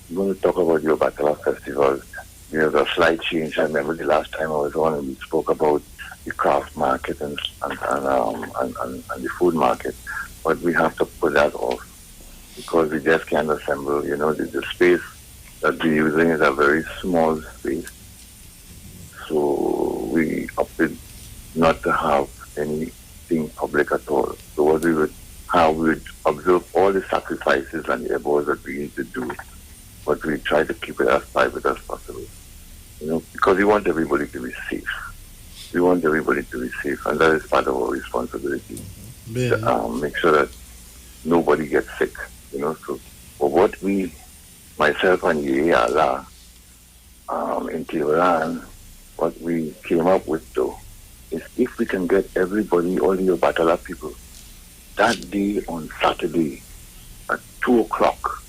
I'm going to talk about your Batala Festival. There's a slight change. I remember the last time I was on and we spoke about the craft market and the food market, but we have to put that off because we just can't assemble. You know, the space that we're using is a very small space, so we opted not to have anything public at all. So what we would have, we would observe all the sacrifices and the efforts that we need to do, but we try to keep it as private as possible. You know, because we want everybody to be safe. We want everybody to be safe, and that is part of our responsibility. To, make sure that nobody gets sick. You know, so for what we, myself and Yala, in Tehran, what we came up with though, is if we can get everybody, all the Batala people, that day on Saturday at 2 o'clock,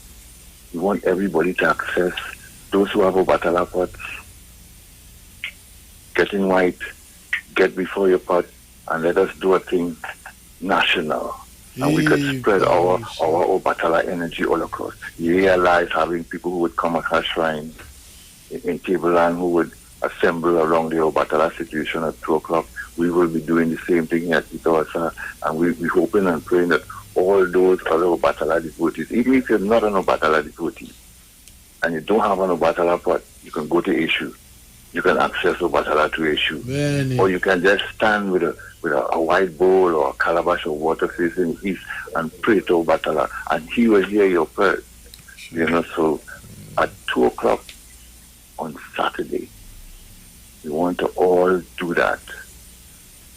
we want everybody to access those who have a Batala pots, get in white, get before your pot, and let us do a thing national. And we could spread our Batala energy all across. You realize having people who would come at her shrine in Tableland who would assemble around the Batala situation at 2 o'clock. We will be doing the same thing at Itawasa, and we're hoping and praying that all those other Batala devotees, even if you're not an Batala devotee, and you don't have an Batala pot, you can go to Issue. You can access Batala to Issue. Or you can just stand with a white bowl or a calabash of water facing east and pray to Batala, and he will hear your prayer. You know, so at 2 o'clock on Saturday, we want to all do that.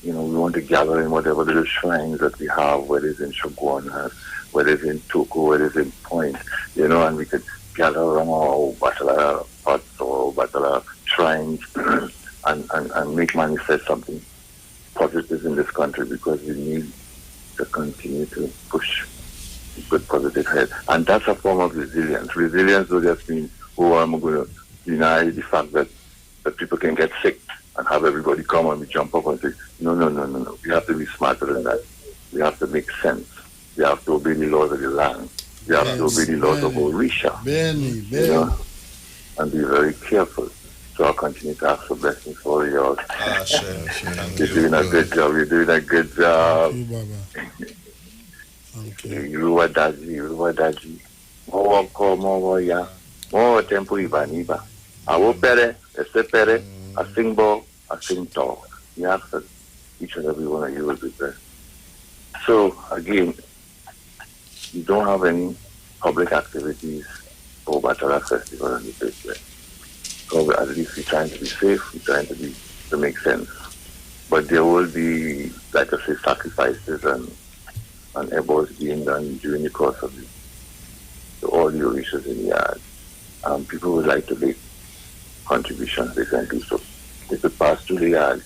You know, we want to gather in whatever little shrines that we have, whether it's in Shogwan, whether it's in Toko, whether it's in Point, you know, and we could gather around our Batala pots or Batala shrines and make manifest something positive in this country, because we need to continue to push good positive head. And that's a form of resilience. Resilience will just mean, I'm going to deny the fact that people can get sick and have everybody come and we jump up and say, no. We have to be smarter than that. We have to make sense. We have to obey the laws of the land. We have to obey the laws of Orisha. You know, and be very careful. So I'll continue to ask for blessings for all y'all. You're doing a good job. You're doing a good job. You were daji. More ya. More tempo ibaniba. I will pere, pere, I sing ball, I sing tall. You have to, each and every one of you will be there. So again, you don't have any public activities for Batala Festival in the first place. So at least we're trying to be safe, we're trying to make sense. But there will be, like I say, sacrifices and efforts being done during the course of the all the Orishas in the yard. People would like to make contributions they can do so. They could pass through the yard.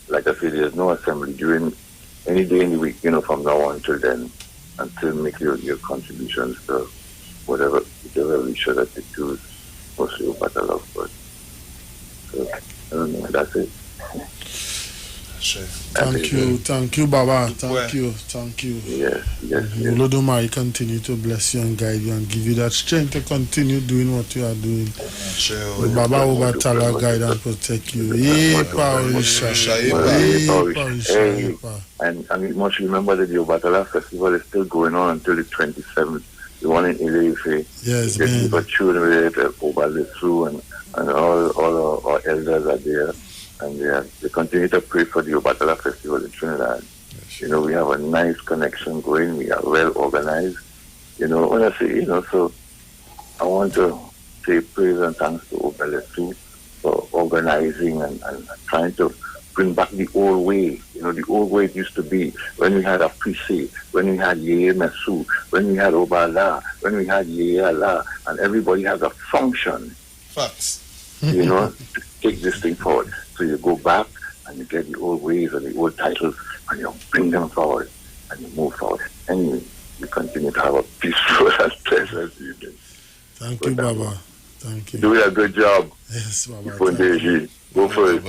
Like I said, there's no assembly during any day in the week, from now on till then, until make your contributions to whichever Orisha that they choose, mostly Obatala, of course. So, I don't know, that's it. Sure. Thank you, Baba. Thank you. Yes. Olodumare continue to bless you and guide you and give you that strength to continue doing what you are doing. Sure. Baba Obatala guide and protect you. And you must remember that the Obatala Festival is still going on until the 27th. The one in Ilefe. Yes, man. People children with Obalesu and all our elders are there. And they continue to pray for the Obatala Festival in Trinidad. Yes. We have a nice connection going. We are well organized. When I say, so I want to say praise and thanks to Obalesu for organizing and trying to bring back the old way. The old way it used to be when we had a Aprise, when we had Yeye Mesu, when we had Obala, when we had Yeye Allah, and everybody has a function. Facts. To take this thing forward. So you go back and you get the old ways and the old titles and you bring them forward and you move forward. And you continue to have a peaceful and pleasant evening. Thank you, Baba. Thank you. Doing a good job. Yes, Baba. Go for it.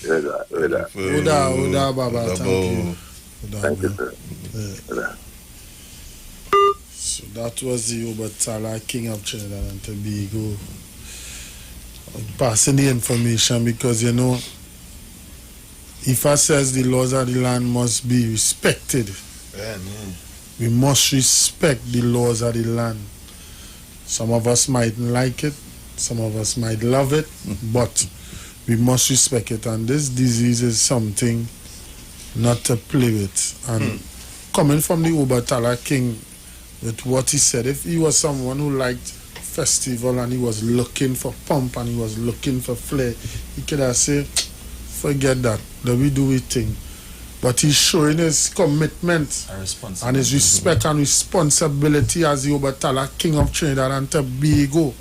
Oda, Baba. Thank you. Thank you, sir. So that was the Obatala King of Trinidad and Tobago. Passing the information because Ifa says the laws of the land must be respected. We must respect the laws of the land. Some of us might like it, some of us might love it, but we must respect it. And this disease is something not to play with. And coming from the Obatala King, with what he said, if he was someone who liked festival and he was looking for pump and he was looking for flair, he could have said, forget that, let me do it thing. But he's showing his commitment and his respect and responsibility as the Obatala King of Trinidad and Tobago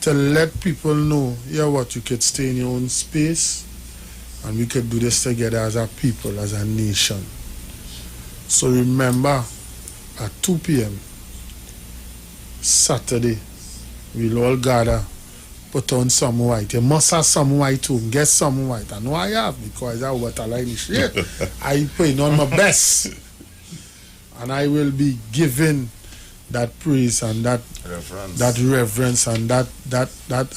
to let people know, what, you could stay in your own space and we could do this together as a people, as a nation. So remember, at 2 p.m. Saturday, we'll all gather, put on some white. You must have some white too. Get some white. I know I have because I was initiate. I put on my best. And I will be giving that praise and that reverence and that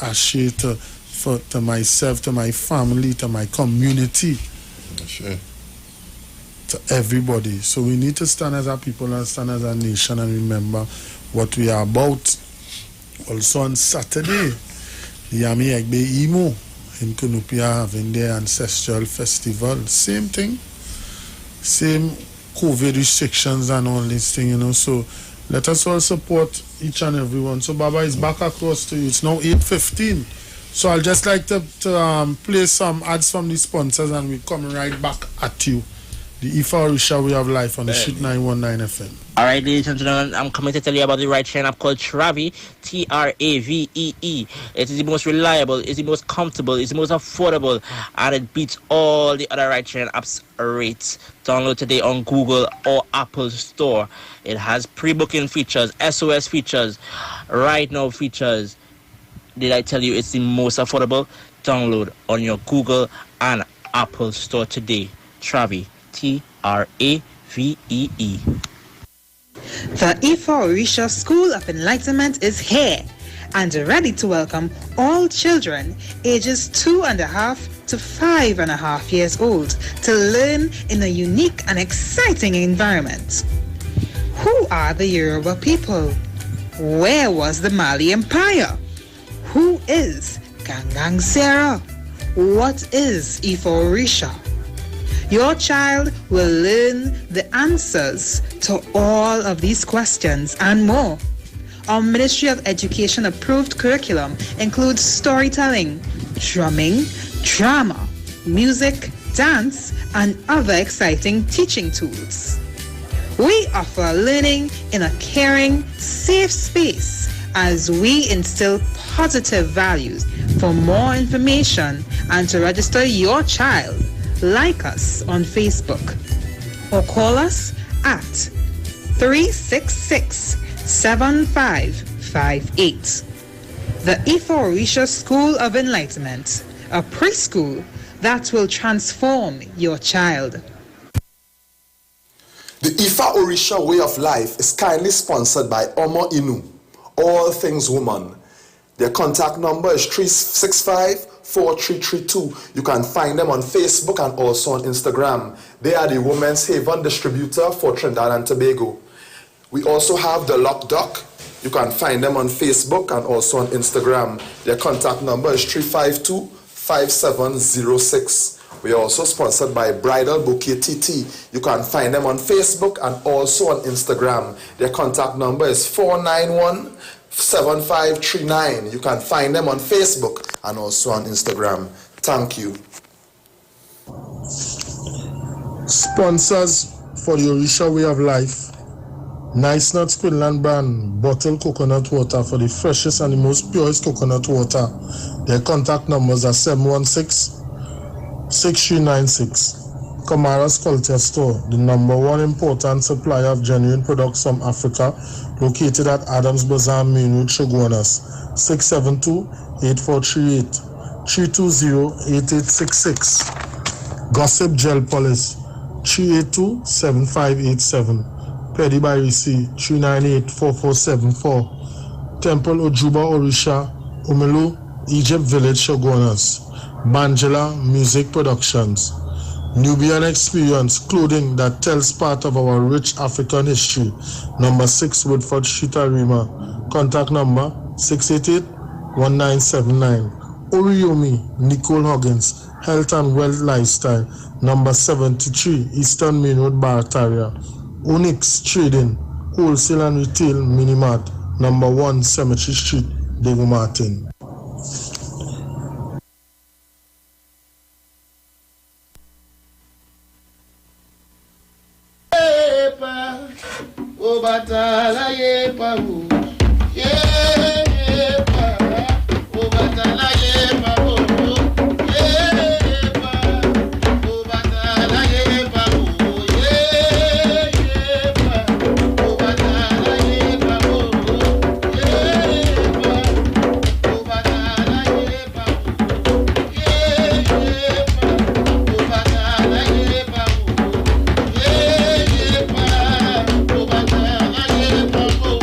ashe to myself, to my family, to my community. Sure. To everybody. So we need to stand as a people and stand as a nation and remember what we are about. Also on Saturday, the Yami Egbe Imo in Kunupia having their ancestral festival. Same thing. Same COVID restrictions and all these things, So let us all support each and everyone. So Baba is back across to you. It's now 8:15. So I'll just like to play some ads from the sponsors and we're coming right back at you. The Ifa Orisha Way of Life on the Shit 919 FM. Alright, ladies and gentlemen, I'm coming to tell you about the ride-sharing app called Travee, Travee. It is the most reliable, it's the most comfortable, it's the most affordable, and it beats all the other ride-sharing apps rates. Download today on Google or Apple Store. It has pre-booking features, SOS features, right now features. Did I tell you it's the most affordable? Download on your Google and Apple Store today. Travee. Travee. The Ifa Orisha School of Enlightenment is here and ready to welcome all children ages 2.5 to 5.5 years old to learn in a unique and exciting environment. Who are the Yoruba people? Where was the Mali Empire? Who is Gangang Sarah? What is Ifa Orisha? Your child will learn the answers to all of these questions and more. Our Ministry of Education approved curriculum includes storytelling, drumming, drama, music, dance, and other exciting teaching tools. We offer learning in a caring, safe space as we instill positive values. For more information and to register your child, like us on Facebook or call us at 366-7558. The Ifa Orisha School of Enlightenment, a preschool that will transform your child. The Ifa Orisha Way of Life is kindly sponsored by Omo Inu, All Things Woman. Their contact number is 365-4332. You can find them on Facebook and also on Instagram. They are the Women's Haven distributor for Trinidad and Tobago. We also have the Lock Duck. You can find them on Facebook and also on Instagram. Their contact number is 352-5706. We are also sponsored by Bridal Bouquet TT. You can find them on Facebook and also on Instagram. Their contact number is 491-7539. You can find them on Facebook and also on Instagram. Thank you. Sponsors for the Orisha Way of Life. Nice Nuts Quinlan brand bottled coconut water for the freshest and the most purest coconut water. Their contact numbers are 716-6396. Kamara's Culture Store, the #1 important supplier of genuine products from Africa, located at Adams Bazaar, Main Road, Shogunas, 672-8438, 320-8866. Gossip Gel Polish, 382-7587. Pedi by Risi, 398-4474. Temple Ojuba Orisha, Umelu, Egypt Village, Shogunas. Banjela Music Productions. Nubian Experience, clothing that tells part of our rich African history. Number 6 Woodford Street, Arima. Contact number 688-1979. Oriomi, Nicole Huggins, Health and Wealth Lifestyle. Number 73 Eastern Main Road, Barataria. Onyx Trading, Wholesale and Retail Minimart. Number 1 Cemetery Street, Dago Martin. Obatala yepa o, yepa. Obatala yepa o, yepa. Obatala yepa o, yepa. Obatala yepa o, yepa. Obatala yepa o, yepa. Obatala yepa o, yepa.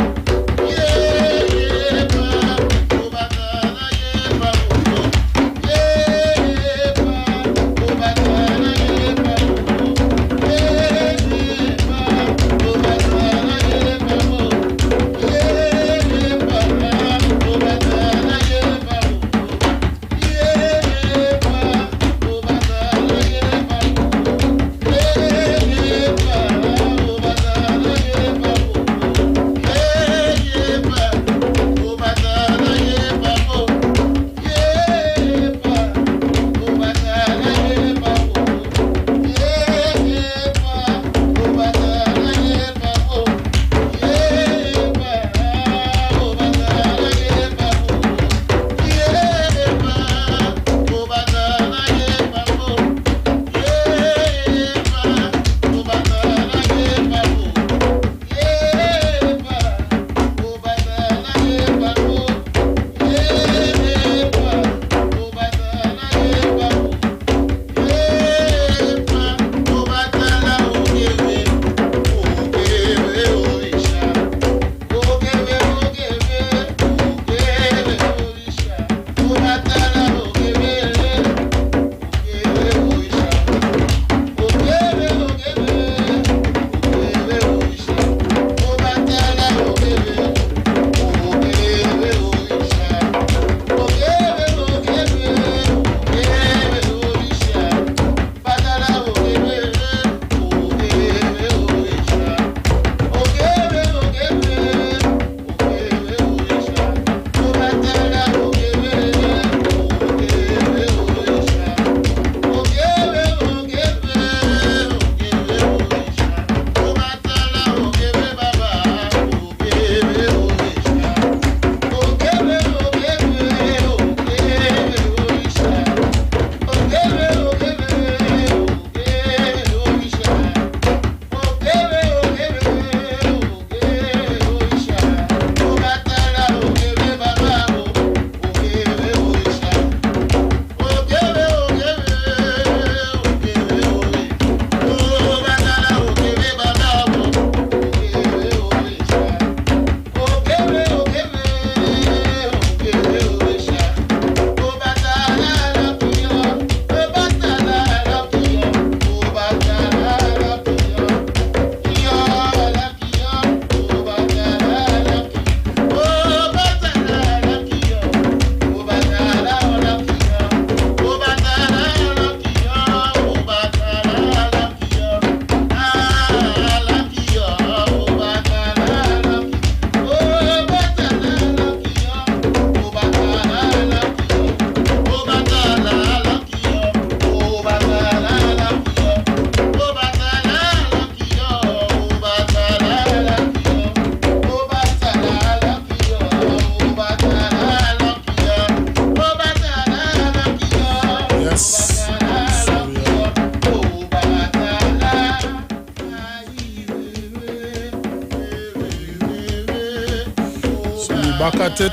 back at it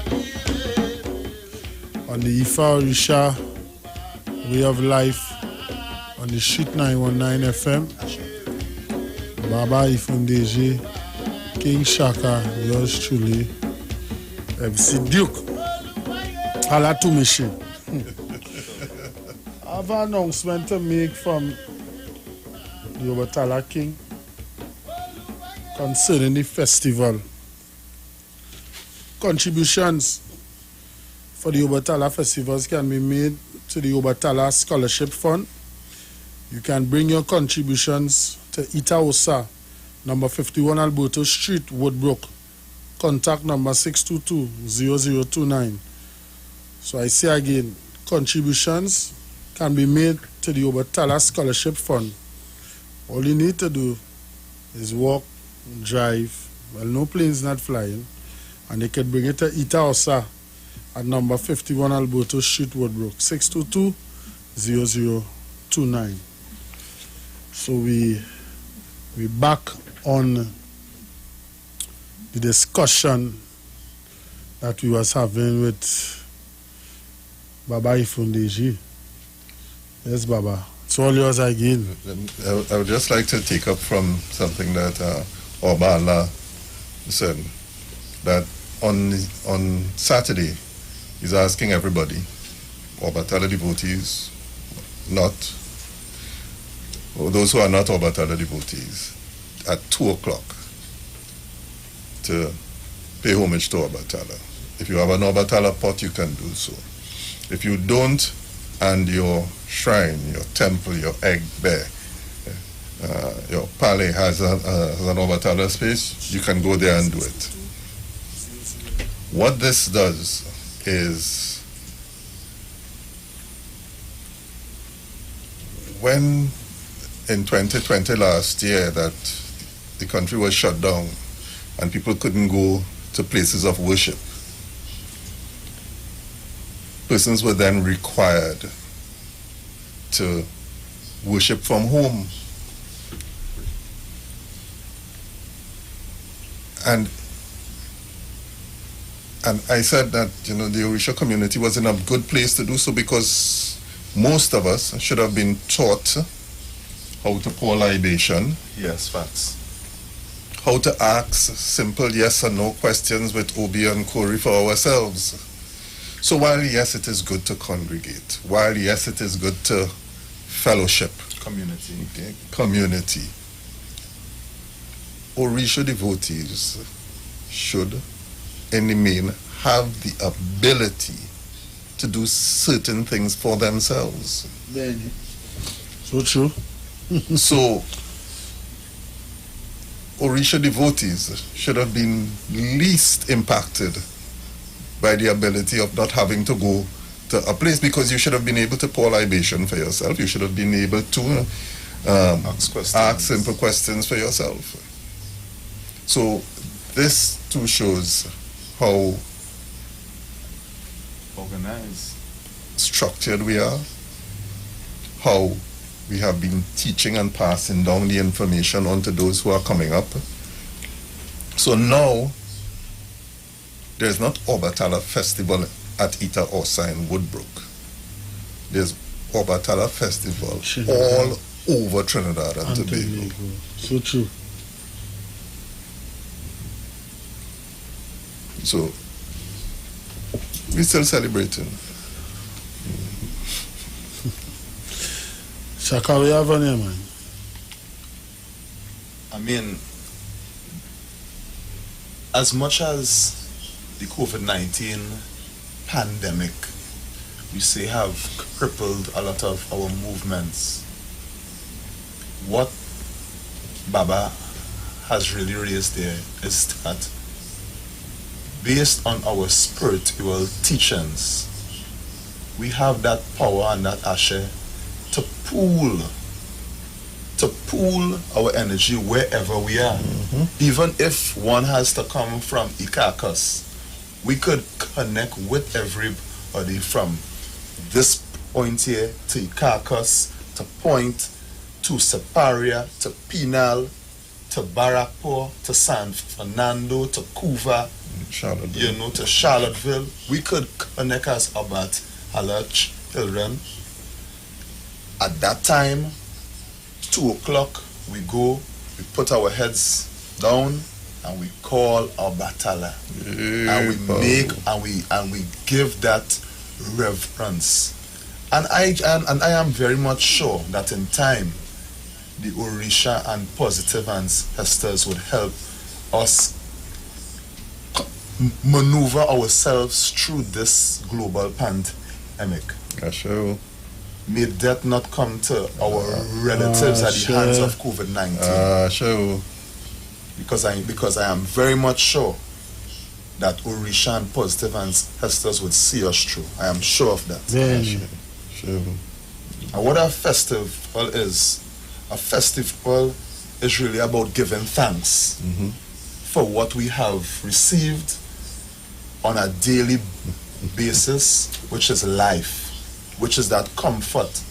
on the Ifa Orisha Way of Life on the Sheet 919 FM. Baba Ifundeji, King Shaka, yours truly, MC Duke. Halatu Mishi. I have an announcement to make from the Obatala King concerning the festival. Contributions for the Obatala festivals can be made to the Obatala Scholarship Fund. You can bring your contributions to Itaosa, number 51 Alberto Street, Woodbrook. Contact number 622-0029. So I say again, contributions can be made to the Obatala Scholarship Fund. All you need to do is walk, drive, well, no planes not flying, and they can bring it to Itaosa at number 51 Alberto Street, Woodbrook, 622-0029. So we back on the discussion that we was having with Baba Ifundeji. Yes, Baba. It's all yours again. I would just like to take up from something that Obala said, that on Saturday, he's asking everybody, Obatala devotees, or those who are not Obatala devotees, at 2 o'clock to pay homage to Obatala. If you have an Obatala pot, you can do so. If you don't, and your shrine, your temple, your egg bear, your pale has an Obatala space, you can go there and do it. What this does is, when in 2020 last year that the country was shut down and people couldn't go to places of worship, persons were then required to worship from home. And I said that, the Orisha community was in a good place to do so, because most of us should have been taught how to pour libation. Yes, facts. How to ask simple yes or no questions with Obi and Corey for ourselves. So while yes, it is good to congregate, while yes, it is good to fellowship, community, Orisha devotees should, in the main, have the ability to do certain things for themselves. So true. So Orisha devotees should have been least impacted by the ability of not having to go to a place, because you should have been able to pour libation for yourself. You should have been able to ask simple questions for yourself. So this too shows how organized, structured we are, how we have been teaching and passing down the information on to those who are coming up. So now, there's not Obatala Festival at Itaosa in Woodbrook. There's Obatala Festival all over Trinidad and Tobago. So true. So, we're still celebrating. Shaka, we have on here, man. I mean, as much as the COVID-19 pandemic, we say, have crippled a lot of our movements, what Baba has really raised there is that, based on our spiritual teachings, we have that power and that ashe to pool our energy wherever we are. Even if one has to come from Ikakas, we could connect with everybody from this point here to Ikakas, to Point, to Separia, to Pinal, to Barrackpore, to San Fernando, to Cuva, Charlottesville. you know, to Charlottesville. We could connect as about Halach children. At that time, 2 o'clock, we go, we put our heads down, and we call our batala. And we make and we give that reverence. And I am very much sure that in time the Orisha and positive ancestors would help us maneuver ourselves through this global pandemic. I sure. May death not come to our relatives at the hands of COVID-19. Sure. Because I am very much sure that Orisha and positive ancestors would see us through. I am sure of that. Sure. And what a festival is really about giving thanks for what we have received on a daily basis, which is life, which is that comfort,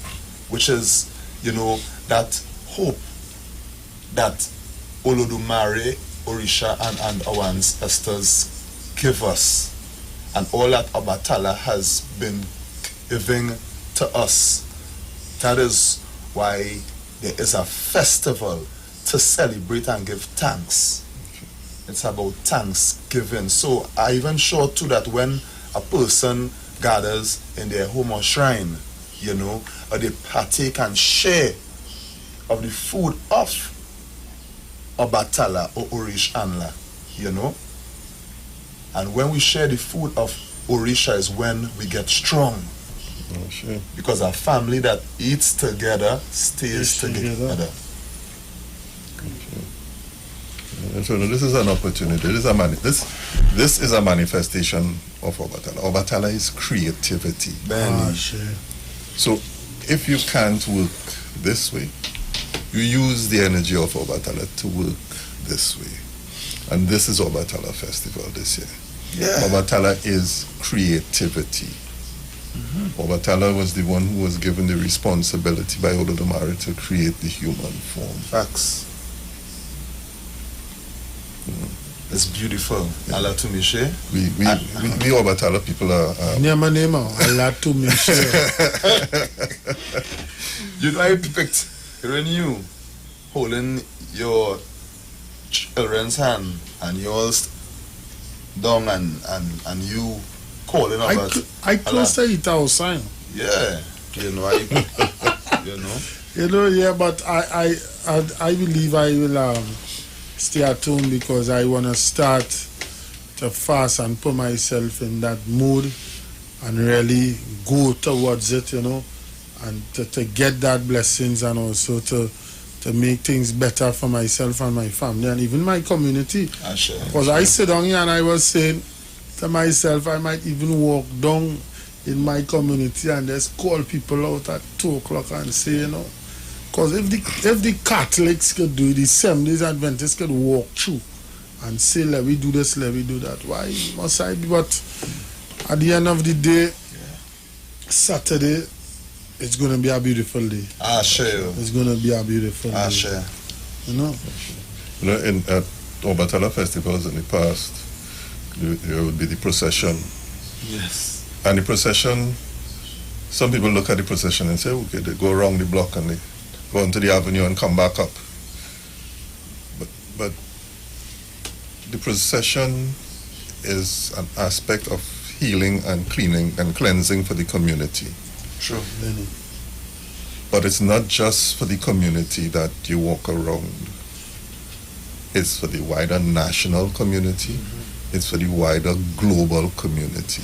which is, you know, that hope that Olodumare, Orisha, and our ancestors give us, and all that Obatala has been giving to us. That is why there is a festival to celebrate and give thanks. It's about thanksgiving. So I even sure too that when a person gathers in their home or shrine, you know, or they partake and share of the food of Obatala or Orish Anla, you know. And when we share the food of Orisha is when we get strong. Oh, sure. Because a family that eats together stays together. So this is an opportunity. This is a manifestation of Obatala. Obatala is creativity. Sure. So if you can't work this way, you use the energy of Obatala to work this way. And this is Obatala Festival this year. Yeah. Obatala is creativity. Obatala was the one who was given the responsibility by Olodumare to create the human form. Facts. It's beautiful. Allah to me share. We Obatala people are... Nema Allah to me share. You know, I picked when you holding your children's hand and yours down and you calling about I close to it outside. Yeah. You know, yeah, but I believe I will stay at home because I want to start to fast and put myself in that mood and really go towards it, you know, and to get that blessings and also to make things better for myself and my family and even my community. Because I sit down here and I was saying to myself, I might even walk down in my community and just call people out at 2 o'clock and say, you know, because if the Catholics could do it, the Seventh-day Adventists could walk through and say, let me do this, let me do that. Why must I be? But at the end of the day, Saturday, it's going to be a beautiful day. It's going to be a beautiful day. You know? You know, at Obatala festivals in the past, there would be the procession. Yes. And the procession, some people look at the procession and say, okay, they go around the block and they go into the avenue and come back up. But the procession is an aspect of healing and cleaning and cleansing for the community. True. But it's not just for the community that you walk around. It's for the wider national community. It's for the wider global community.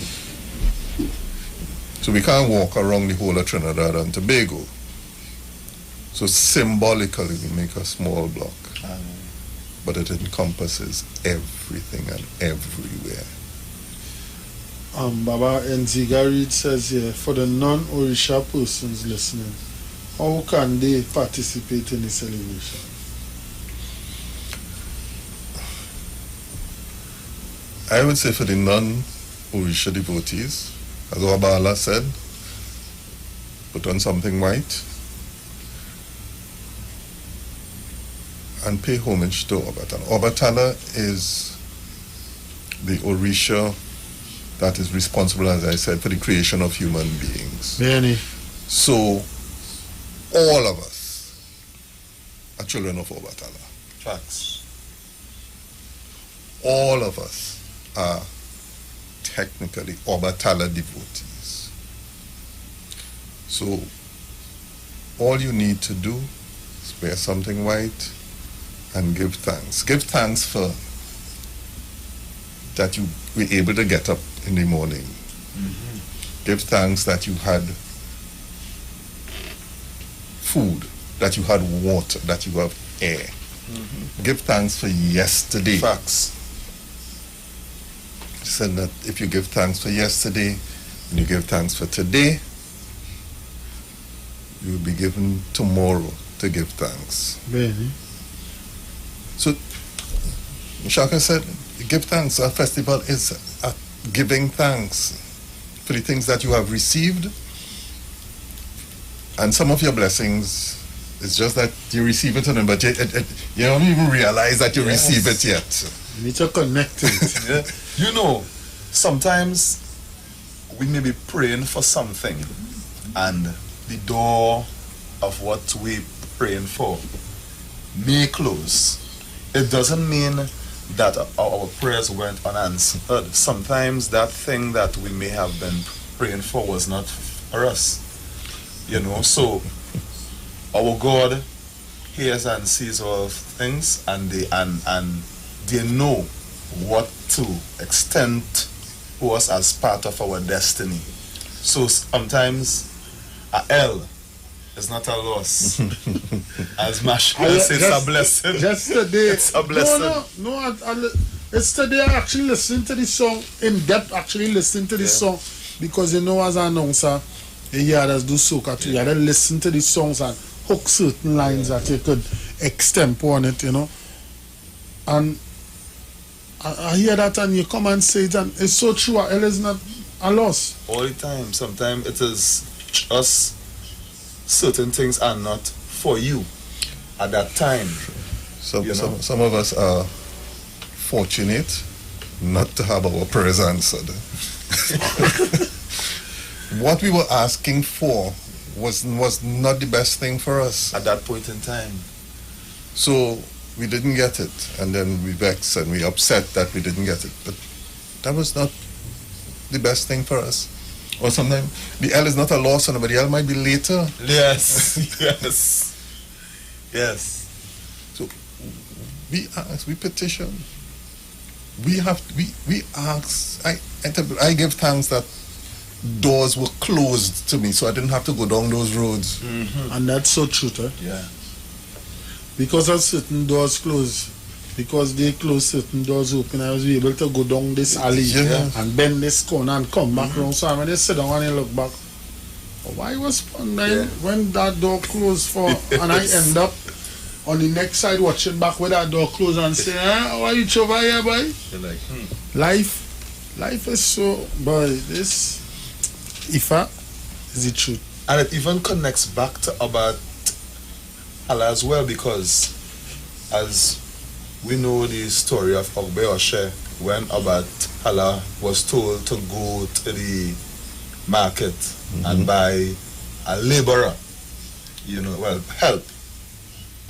So we can't walk around the whole of Trinidad and Tobago. So symbolically we make a small block. But it encompasses everything and everywhere. Baba Nzigarid says here, for the non-Orisha persons listening, how can they participate in the celebration? I would say for the non-Orisha devotees, as Obala said, put on something white and pay homage to Obatala. Obatala is the Orisha that is responsible, as I said, for the creation of human beings. Benny. So, all of us are children of Obatala. Facts. All of us are technically Obatala devotees. So, all you need to do is wear something white and give thanks. Give thanks for that you were able to get up in the morning. Mm-hmm. Give thanks that you had food, that you had water, that you have air. Mm-hmm. Give thanks for yesterday. Facts. Said that if you give thanks for yesterday and you give thanks for today, you will be given tomorrow to give thanks. Benny. So, Shaka said, give thanks. Our festival is giving thanks for the things that you have received. And some of your blessings, it's just that you receive it, but you don't even realize that you receive it yet. You need to connect it. Yeah. You know, sometimes we may be praying for something and the door of what we're praying for may close. It doesn't mean that our prayers went unanswered. Sometimes that thing that we may have been praying for was not for us. You know, so our God hears and sees all things, and they know what to extend to us as part of our destiny. So sometimes a L is not a loss. As Marshall says, it's a blessing. Yesterday, it's a blessing. No. Yesterday I actually listened to the song in depth. Actually listened to the song because as an announcer, you hear us do soca too. You had to listen to the songs and hook certain lines that you could extempo on it, And I hear that and you come and say it, and it's so true. It is not a loss. All the time. Sometimes it is just certain things are not for you at that time. Some of us are fortunate not to have our prayers answered. What we were asking for was not the best thing for us at that point in time. So we didn't get it, and then we vexed and we upset that we didn't get it. But that was not the best thing for us. Or sometimes the L is not a loss, and the L might be later. Yes, yes. So we ask, we petition. We ask. I give thanks that doors were closed to me, so I didn't have to go down those roads. Mm-hmm. And that's so true, Yeah. Because of certain doors closed, because they closed certain doors open, I was able to go down this alley and bend this corner and come back around. So when they sit down and they look back, why was fun when that door closed for and I end up on the next side watching back with that door closed and say, how are you over here, boy? You're like, Life is so, boy, this Ifa is the truth. And it even connects back to about Allah as well, because as we know the story of Ogbe Oshe, when Abat Allah was told to go to the market and buy a laborer, help.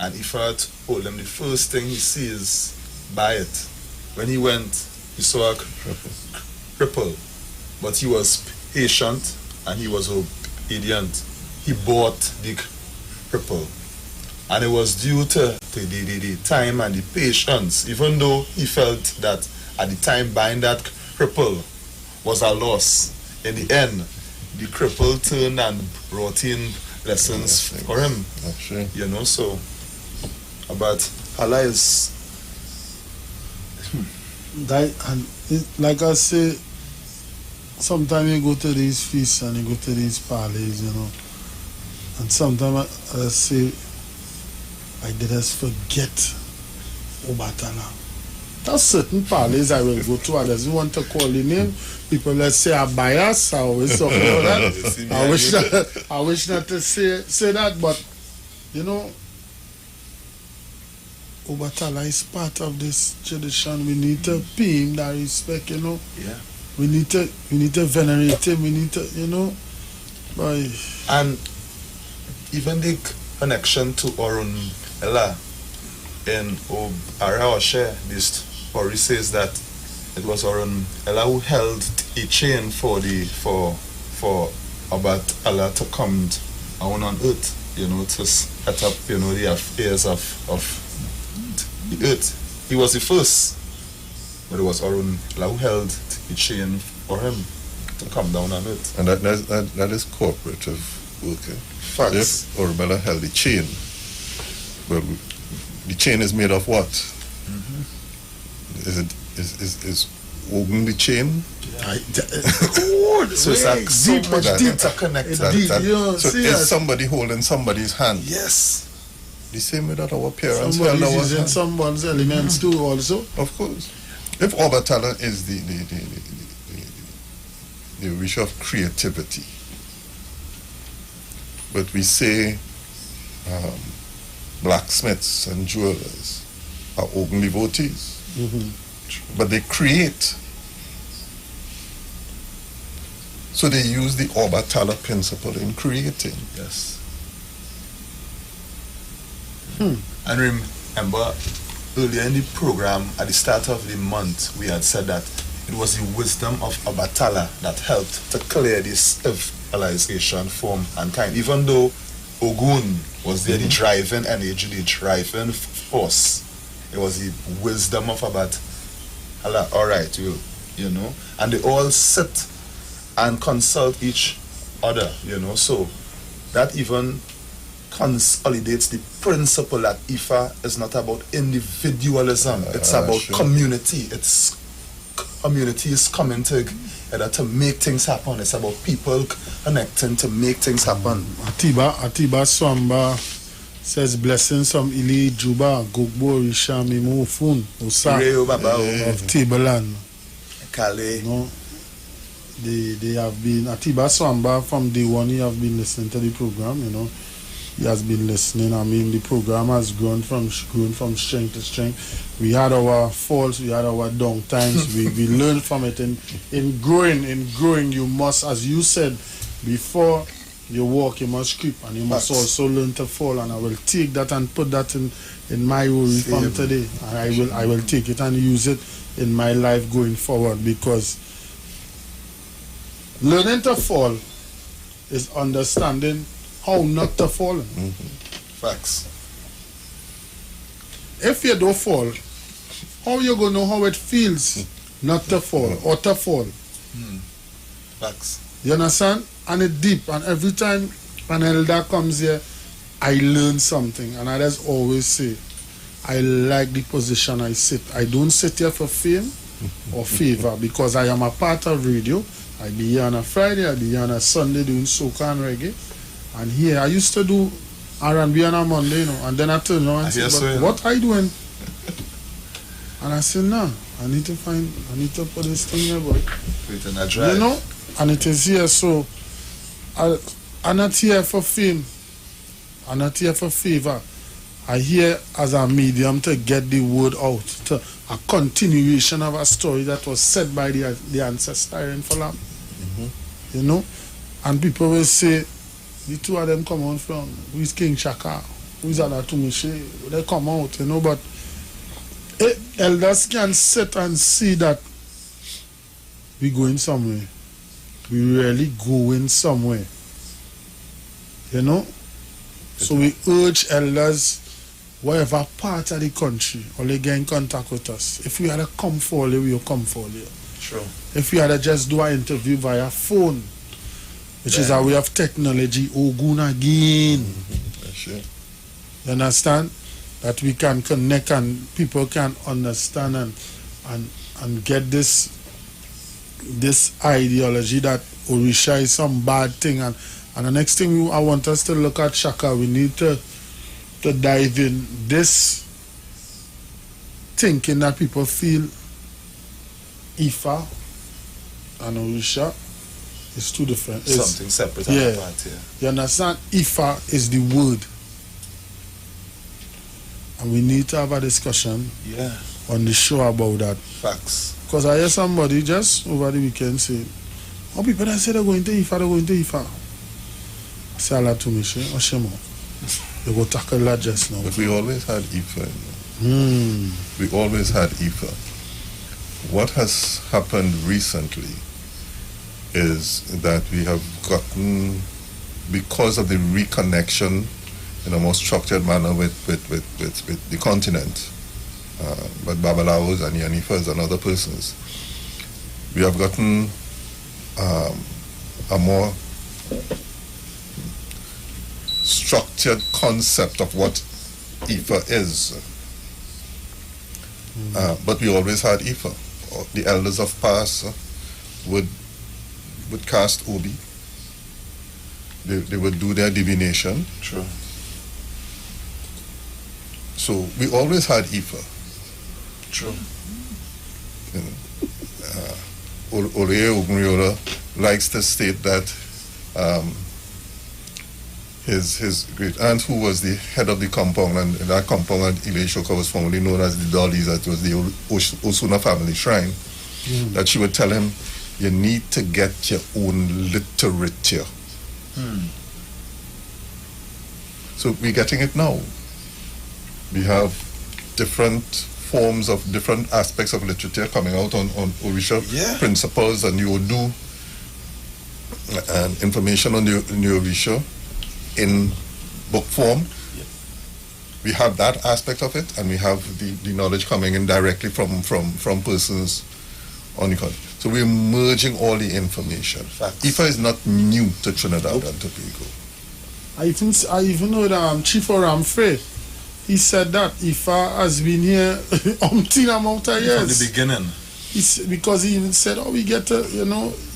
And Ifat told him the first thing he sees, buy it. When he went, he saw a cripple, but he was patient and he was obedient. He bought the cripple. And it was due to the time and the patience, even though he felt that at the time buying that cripple was a loss. In the end, the cripple turned and brought in lessons for him. Actually. So about Allah is like I say, sometimes you go to these feasts and you go to these parties, and sometimes I say, I did just forget Obatala. There's certain parties I will go to. I doesn't want to call the name. People let's say are biased. I always talk about that. I wish not to say that, but Obatala is part of this tradition. We need to pay him that respect, you know. Yeah. We need to venerate him. We need to, you know. Boy. And even the connection to Orun Ella in Araoshe, this story says that it was Orun Ella who held a chain for Obat Allah to come on earth, you know, to set up, you know, the affairs of the earth. He was the first, but it was Orun Ella who held the chain for him to come down on earth. And that is cooperative working. Facts. If Orubella held the chain, well, the chain is made of what? Is Ogun the chain? So it's like so much interconnected. So is somebody holding somebody's hand? Yes. The same way that our parents Somebody's held our using hand. someone's elements too also. Of course. If Obatala is the wish of creativity, but we say blacksmiths and jewelers are Ogun devotees, but they create. So they use the Obatala principle in creating. Yes. And remember, earlier in the program, at the start of the month, we had said that it was the wisdom of Obatala that helped to clear this civilization from mankind. Even though Ogun was there, the driving energy, the driving force, it was the wisdom of Obatala. All right, you know, and they all sit and consult each other, you know, so that even consolidates the principle that Ifa is not about individualism, it's about community. It's communities coming together to make things happen. It's about people connecting to make things happen. Atiba Swamba says blessings from Ili Juba Gogbo Risha Mimu Fun Osa of Tibaland. Kale. You know, they have been Atiba Swamba from day one. He have been listening to the program. You know, he has been listening. I mean, the program has grown from strength to strength. We had our faults, we had our down times. we learned from it. In growing, you must, as you said before, you walk, you must creep, and you must also learn to fall. And I will take that and put that in my worry from today. And I will take it and use it in my life going forward, because learning to fall is understanding how not to fall. Facts. If you don't fall, how you gonna know how it feels not to fall or to fall? Facts. You understand? And it's deep. And every time an elder comes here, I learn something. And I just always say, I like the position I sit. I don't sit here for fame or favor, because I am a part of radio. I be here on a Friday, I be here on a Sunday doing soca and reggae. And here I used to do R&B on a Monday, you know, and then I turn around and say, but what are you doing? And I said, no, I need to put this thing here, boy. You know, and it is here, so I'm not here for fame. I'm not here for favor. I here as a medium to get the word out, to a continuation of a story that was said by the ancestor in Falam. You know, and people will say, the two of them come out from, who is King Shaka, who is Adatumishi, they come out, you know, but elders can sit and see that we going somewhere. We really going somewhere. You know? So we urge elders, whatever part of the country, or they get in contact with us. If you had to come for you, we'll come for you. Sure. If you had to just do an interview via phone, which is a way of technology, Ogun again. Sure. You understand? That we can connect and people can understand and get this ideology that Orisha is some bad thing. And the next thing I want us to look at, Shaka, we need to dive in this thinking that people feel Ifa and Orisha is two different. Something separate. Yeah. Apart, yeah. You understand? Ifa is the word. And we need to have a discussion Yeah. on the show about that. Facts. Because I hear somebody just over the weekend say, oh, people that say they're going to IFA, they're going to IFA. I say a lot to me, say, oh, Shemo. They go tackle that just now. But we always had IFA. We always had IFA. What has happened recently is that we have gotten, because of the reconnection in a more structured manner with the continent, but Babalawos and Yanifas and other persons, we have gotten a more structured concept of what IFA is. But we always had IFA. The elders of past would cast Obi. They would do their divination. True. So we always had IFA. True. Ole Ogunriola likes to state that his great aunt, who was the head of the compound, and that compound at Ileshoka was formerly known as the Dollies, that was the Osuna family shrine, that she would tell him, you need to get your own literature. So we're getting it now. We have different forms of different aspects of literature coming out on Orisha principles and the Odu, and information on the Orisha in book form. We have that aspect of it, and we have the knowledge coming in directly from persons on the continent. So we're merging all the information. Facts. IFA is not new to Trinidad and Tobago. I even know that Chief Oramfre, he said that IFA has been here umpteen amount of years. From the beginning. Because he even said, we get to,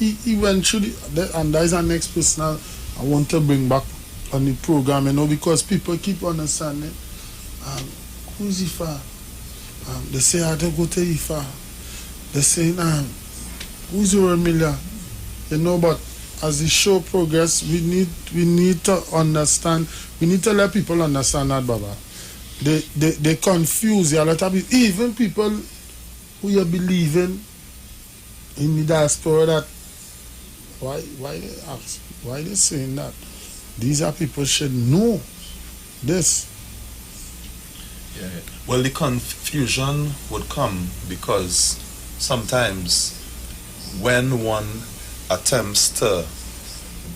eventually, and that is our next person I want to bring back on the program, because people keep understanding, who's IFA? They say, I don't go to IFA. They say, who's your Miller? But as the show progress, we need to understand, we need to let people understand that, Baba. They confuse a lot of people, even people who you believe in the diaspora, that why they ask, why they saying that? These are people should know this. Yeah. Well, the confusion would come because sometimes when one attempts to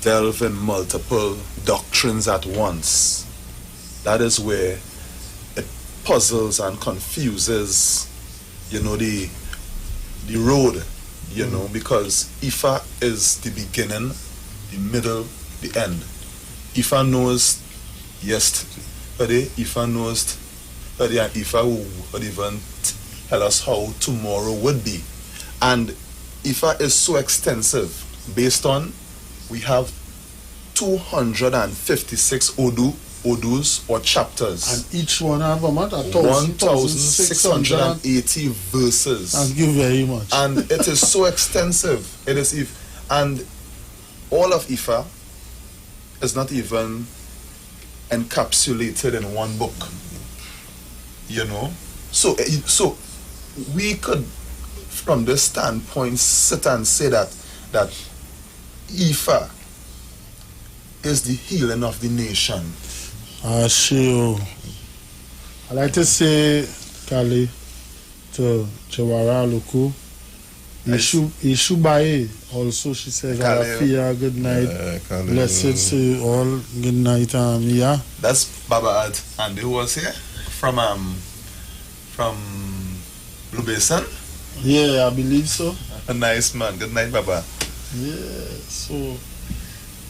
delve in multiple doctrines at once, that is where it puzzles and confuses, the road, because Ifa is the beginning, the middle, the end. Ifa knows yesterday, Ifa knows today, and Ifa would even tell us how tomorrow would be. And Ifa is so extensive, based on, we have 256 Odus or chapters. And each one have about 1,680 verses. Thank you very much. And it is so extensive. And all of Ifa is not even encapsulated in one book. So we could, from this standpoint, sit and say that Ifa is the healing of the nation. Sure. I like to say, Kali, to Chawara Luku, Ishubae, also she says, Alafia, good night. Blessed to you all, good night, That's Baba Andy, who was here from Blue Basin. Yeah, I believe so. A nice man. Good night, Baba. Yeah, so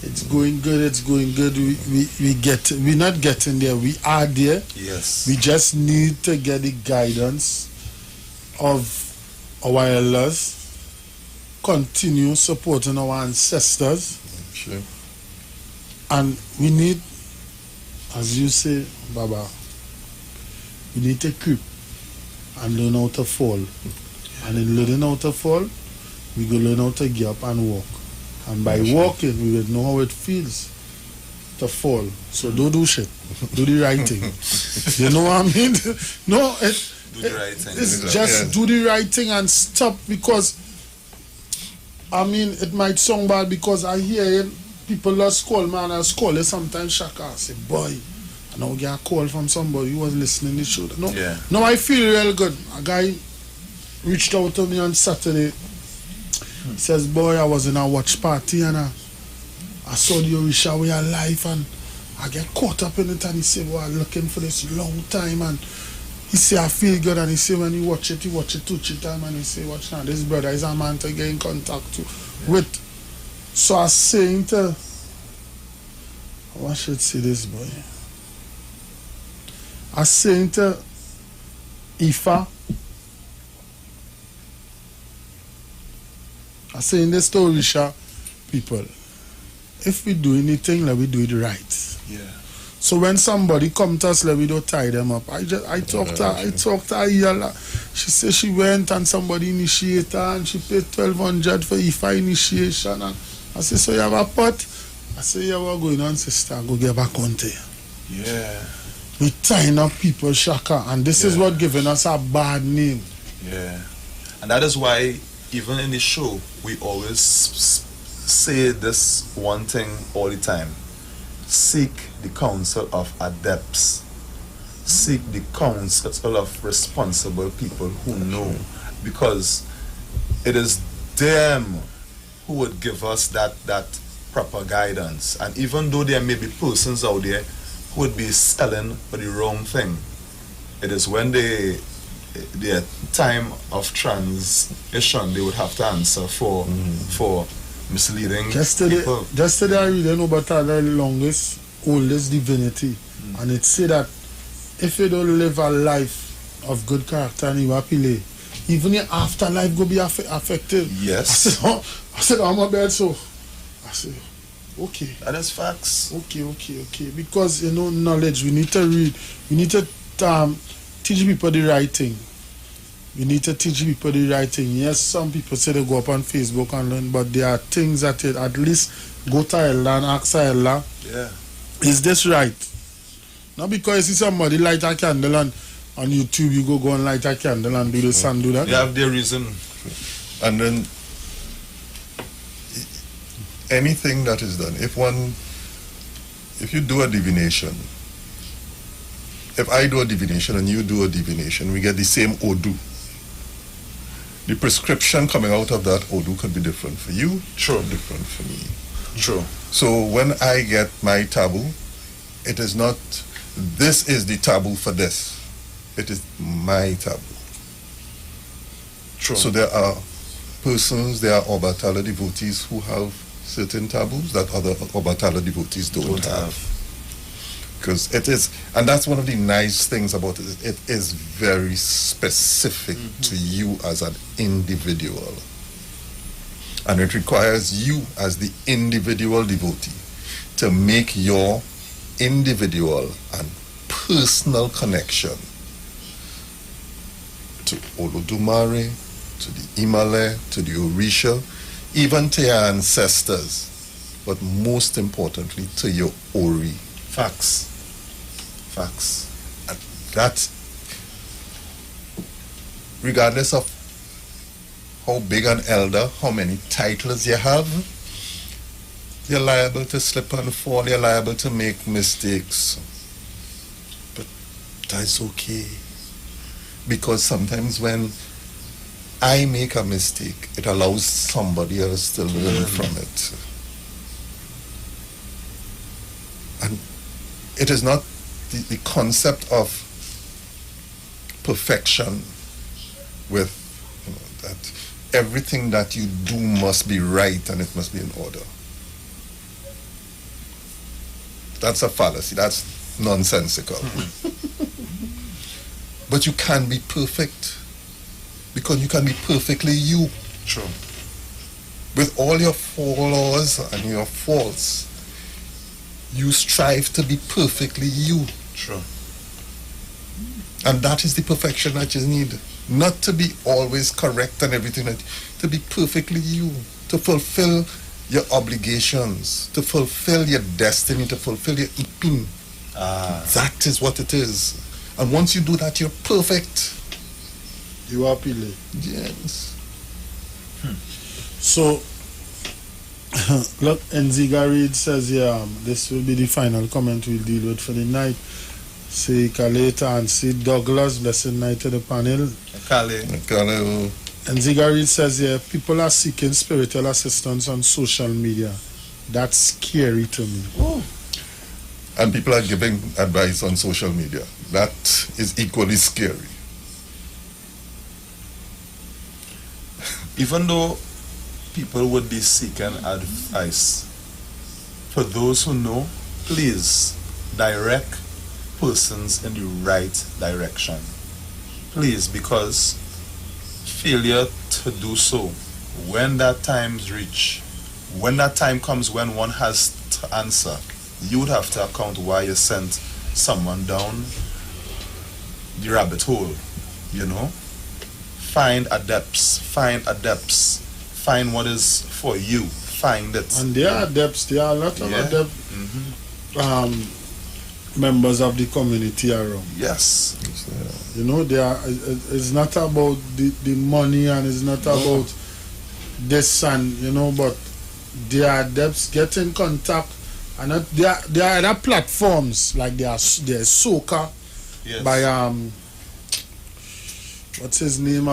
it's going good. We're not getting there. We are there. Yes. We just need to get the guidance of our elders, continue supporting our ancestors. Sure. And we need, as you say, Baba, we need to creep and learn how to fall. And in learning how to fall, we go learn how to get up and walk. And by walking, we will know how it feels to fall. So don't do shit. Do the right thing. You know what I mean? No, Do the right thing. it's just do the right thing and stop, because I mean it might sound bad because I hear people lost call, man. I call it sometimes shaka. I say, boy, I now get a call from somebody who was listening to the show. No, I feel real good. A guy reached out to me on Saturday. He says, boy, I was in a watch party and I saw the Orisha way of life and I get caught up in it, and he said, boy, I'm looking for this long time, and he say I feel good, and he say when you watch it 2-3 times, and he say, watch now, this brother is a man to get in contact with. So I saying to, I should say this, boy. I saying to Ifa, I saying this to Orisha people, if we do anything, let we do it right. Yeah. So when somebody come to us, let we don't tie them up. I talked to Ayala. She said she went and somebody initiated her and she paid 1,200 for IFA initiation. And I said, so you have a pot? I said, yeah, we're going on, sister. Go get back on there. Yeah. We tying up people, Shaka, and this is what giving us a bad name. Yeah. And that is why even in the show, we always say this one thing all the time: seek the counsel of adepts, seek the counsel of responsible people who know, because it is them who would give us that proper guidance. And even though there may be persons out there who would be selling for the wrong thing, it is when their time of transition they would have to answer for misleading people. Just today I read about the longest, oldest divinity, and it say that if you don't live a life of good character and you appeal, even your afterlife go be affected. Yes. I said, I'm a bad, so I said, okay. That is facts. Okay. Because knowledge, we need to read, we need to teach people the right thing. We need to teach people the right thing. Yes, some people say they go up on Facebook and learn, but there are things that you at least go to Ella and ask Ella, is this right? Not because you see somebody light a candle and on YouTube you go and light a candle and do this and do that. They have their reason. And then anything that is done, if you do a divination, if I do a divination and you do a divination, we get the same Odu. The prescription coming out of that Odu could be different for you, different for me. True. So when I get my taboo, it is not, this is the taboo for this. It is my taboo. True. So there are persons, there are Obatala devotees who have certain taboos that other Obatala devotees don't have. Because it is, and that's one of the nice things about it. It is very specific to you as an individual. And it requires you as the individual devotee to make your individual and personal connection to Olodumare, to the Imale, to the Orisha, even to your ancestors, but most importantly to your Ori. Facts. And that, regardless of how big an elder, how many titles you have, you're liable to slip and fall, you're liable to make mistakes. But that's okay. Because sometimes when I make a mistake, it allows somebody else to learn from it. And it is not the concept of perfection with that everything that you do must be right and it must be in order. That's a fallacy. That's nonsensical. But you can be perfect because you can be perfectly you. True. With all your flaws and your faults, you strive to be perfectly you. True. And that is the perfection that you need. Not to be always correct and everything, to be perfectly you, to fulfill your obligations, to fulfill your destiny, to fulfill your ipin. That is what it is. And once you do that, you're perfect. You are Pile. Yes. So, look, Nziga Reed says here, this will be the final comment we'll deal with for the night. See Kaleta and see Douglas, blessed night to the panel. Kale. Nziga Reed says here, people are seeking spiritual assistance on social media. That's scary to me. Oh. And people are giving advice on social media. That is equally scary. Even though people would be seeking advice, for those who know, please direct persons in the right direction. Please, because failure to do so, when that time's reach, when that time comes when one has to answer, you would have to account why you sent someone down the rabbit hole, you know? Find adepts, find what is for you, find it. And there are adepts, there are a lot of adept members of the community around. Yes. You know, it's not about the money, and it's not about this and, you know, but there are adepts. Get in contact. And there are other platforms, like there's Soca by what's his name,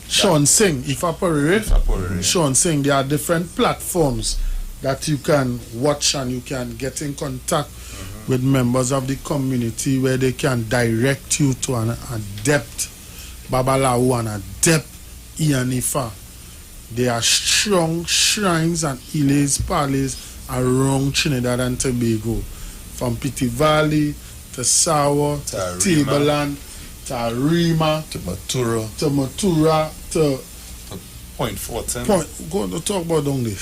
Sean Singh, Ifa Sean Singh. There are different platforms that you can watch, and you can get in contact with members of the community where they can direct you to an adept Babalawo and adept Ianifa. There are strong shrines and Ilays, Palays around Trinidad and Tobago, from Piti Valley to Sawa to Tableland to Arima to Matura to Point 14. Go to talk about down there.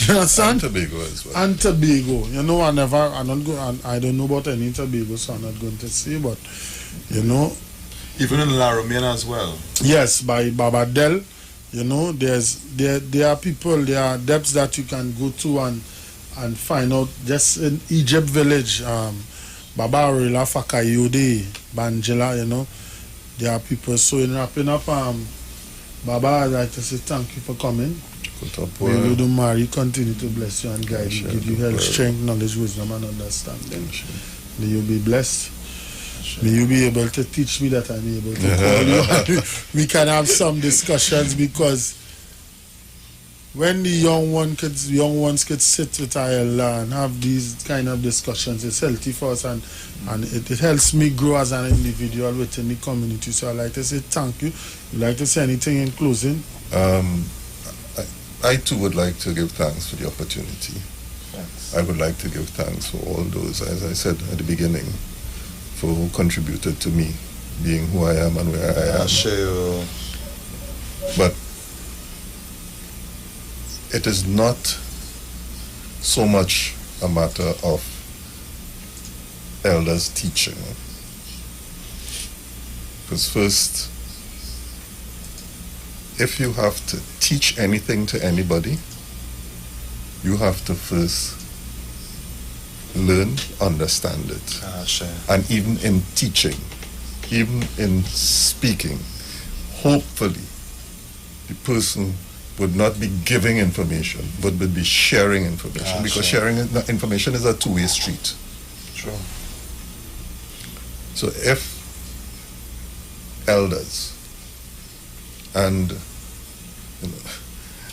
You understand? And Tobago as well. And Tobago. You know, I don't know about any Tobago, so I'm not going to say, but you know. Even in Laramina as well. Yes, by Babadel. You know, there are people, there are depths that you can go to and find out. Just in Egypt village, Baba Arila Fakayode, Banjela, you know, there are people. So in wrapping up, Baba, I'd like to say thank you for coming. May Lord Mary continue to bless you and guide you, give you health, strength, knowledge, wisdom, and understanding. May you be blessed. May you be able to teach me that I'm able to call you. We can have some discussions, because when the young ones could sit with our elder and have these kind of discussions, it's healthy for us, and it helps me grow as an individual within the community. So I'd like to say thank you. You'd like to say anything in closing? I too would like to give thanks for the opportunity. Thanks. I would like to give thanks for all those, as I said at the beginning, for who contributed to me being who I am and where I am. But it is not so much a matter of elders teaching. Because first, if you have to teach anything to anybody, you have to first learn, understand it. And even in teaching, even in speaking, hopefully the person would not be giving information, but would be sharing information, because sharing information is a two-way street. True. So if elders, and you know,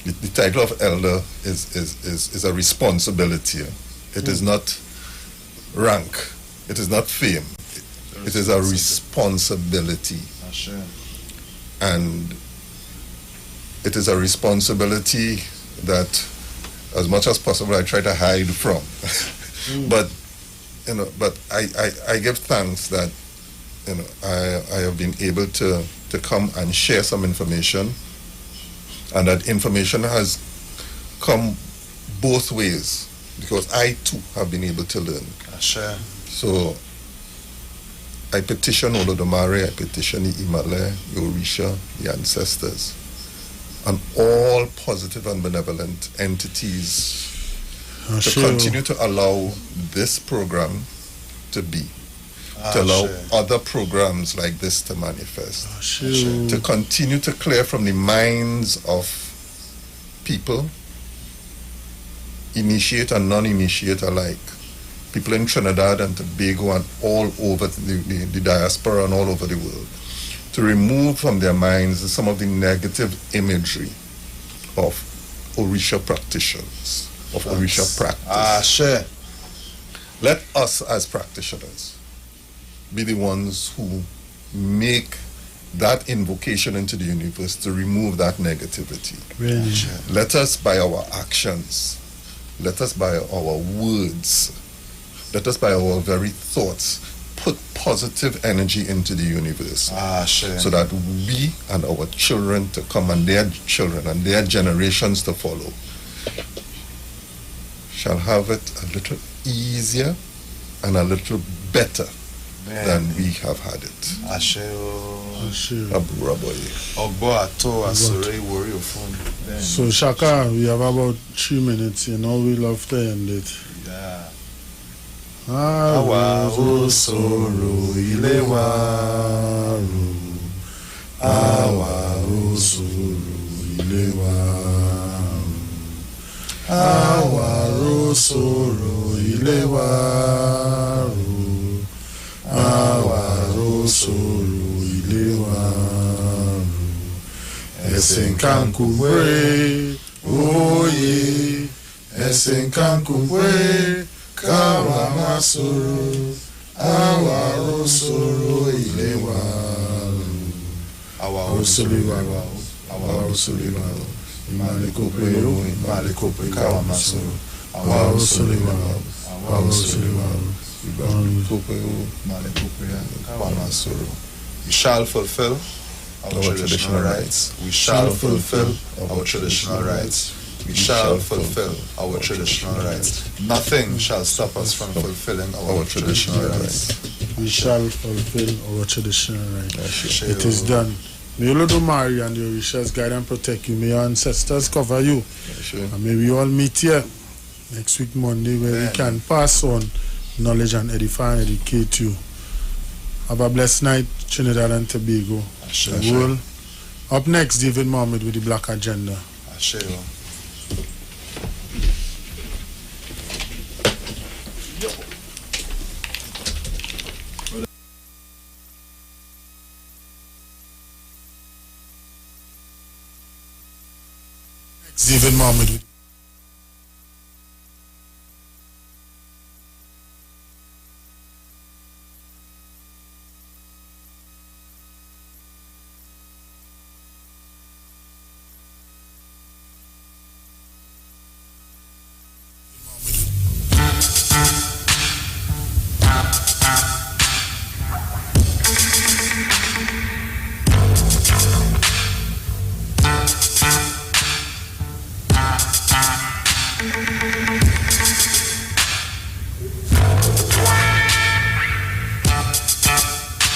the title of elder is a responsibility. It is not rank. It is not fame. It is a responsibility. And it is a responsibility that, as much as possible, I try to hide from. But you know, but I give thanks that, you know, I have been able to come and share some information, and that information has come both ways, because I too have been able to learn. So I petition Olodumare, I petition the Imale, the Orisha, the ancestors, and all positive and benevolent entities to continue to allow this program to be, to allow other programs like this to manifest, to continue to clear from the minds of people, initiate and non-initiate alike, people in Trinidad and Tobago and all over the diaspora and all over the world, to remove from their minds some of the negative imagery of Orisha practitioners, of Orisha practice. Let us as practitioners be the ones who make that invocation into the universe to remove that negativity. Really? Let us by our actions, let us by our words, let us by our very thoughts put positive energy into the universe, so that we and our children to come and their children and their generations to follow shall have it a little easier and a little better than we have had it. So Shaka, we have about 3 minutes, you know, we love to end it. Awa osoro ile waru, awa osoro ile waru, awa osoro ile waru, awa osoro ile waru. Esenkankubwe, oye, esenkankubwe. Kawa masoro, awa osoro ile waru, awa osoro waru, awa osoro waru, imale kope kawa masoro, awa osoro waru, awa osoro waru, imale kope kawa masoro. We shall fulfill our traditional rights. We shall fulfill our traditional rights. We shall fulfill our traditional rights. Nothing shall stop us from fulfilling our traditional rights. We shall fulfill our traditional rights. It is done. May Olodumare and the Orishas guide and protect you. May your ancestors cover you. And may we all meet here next week Monday, where we can pass on knowledge and edify and educate you. Have a blessed night, Trinidad and Tobago. The world. Up next, David Mohammed with the Black Agenda. David Mohammed.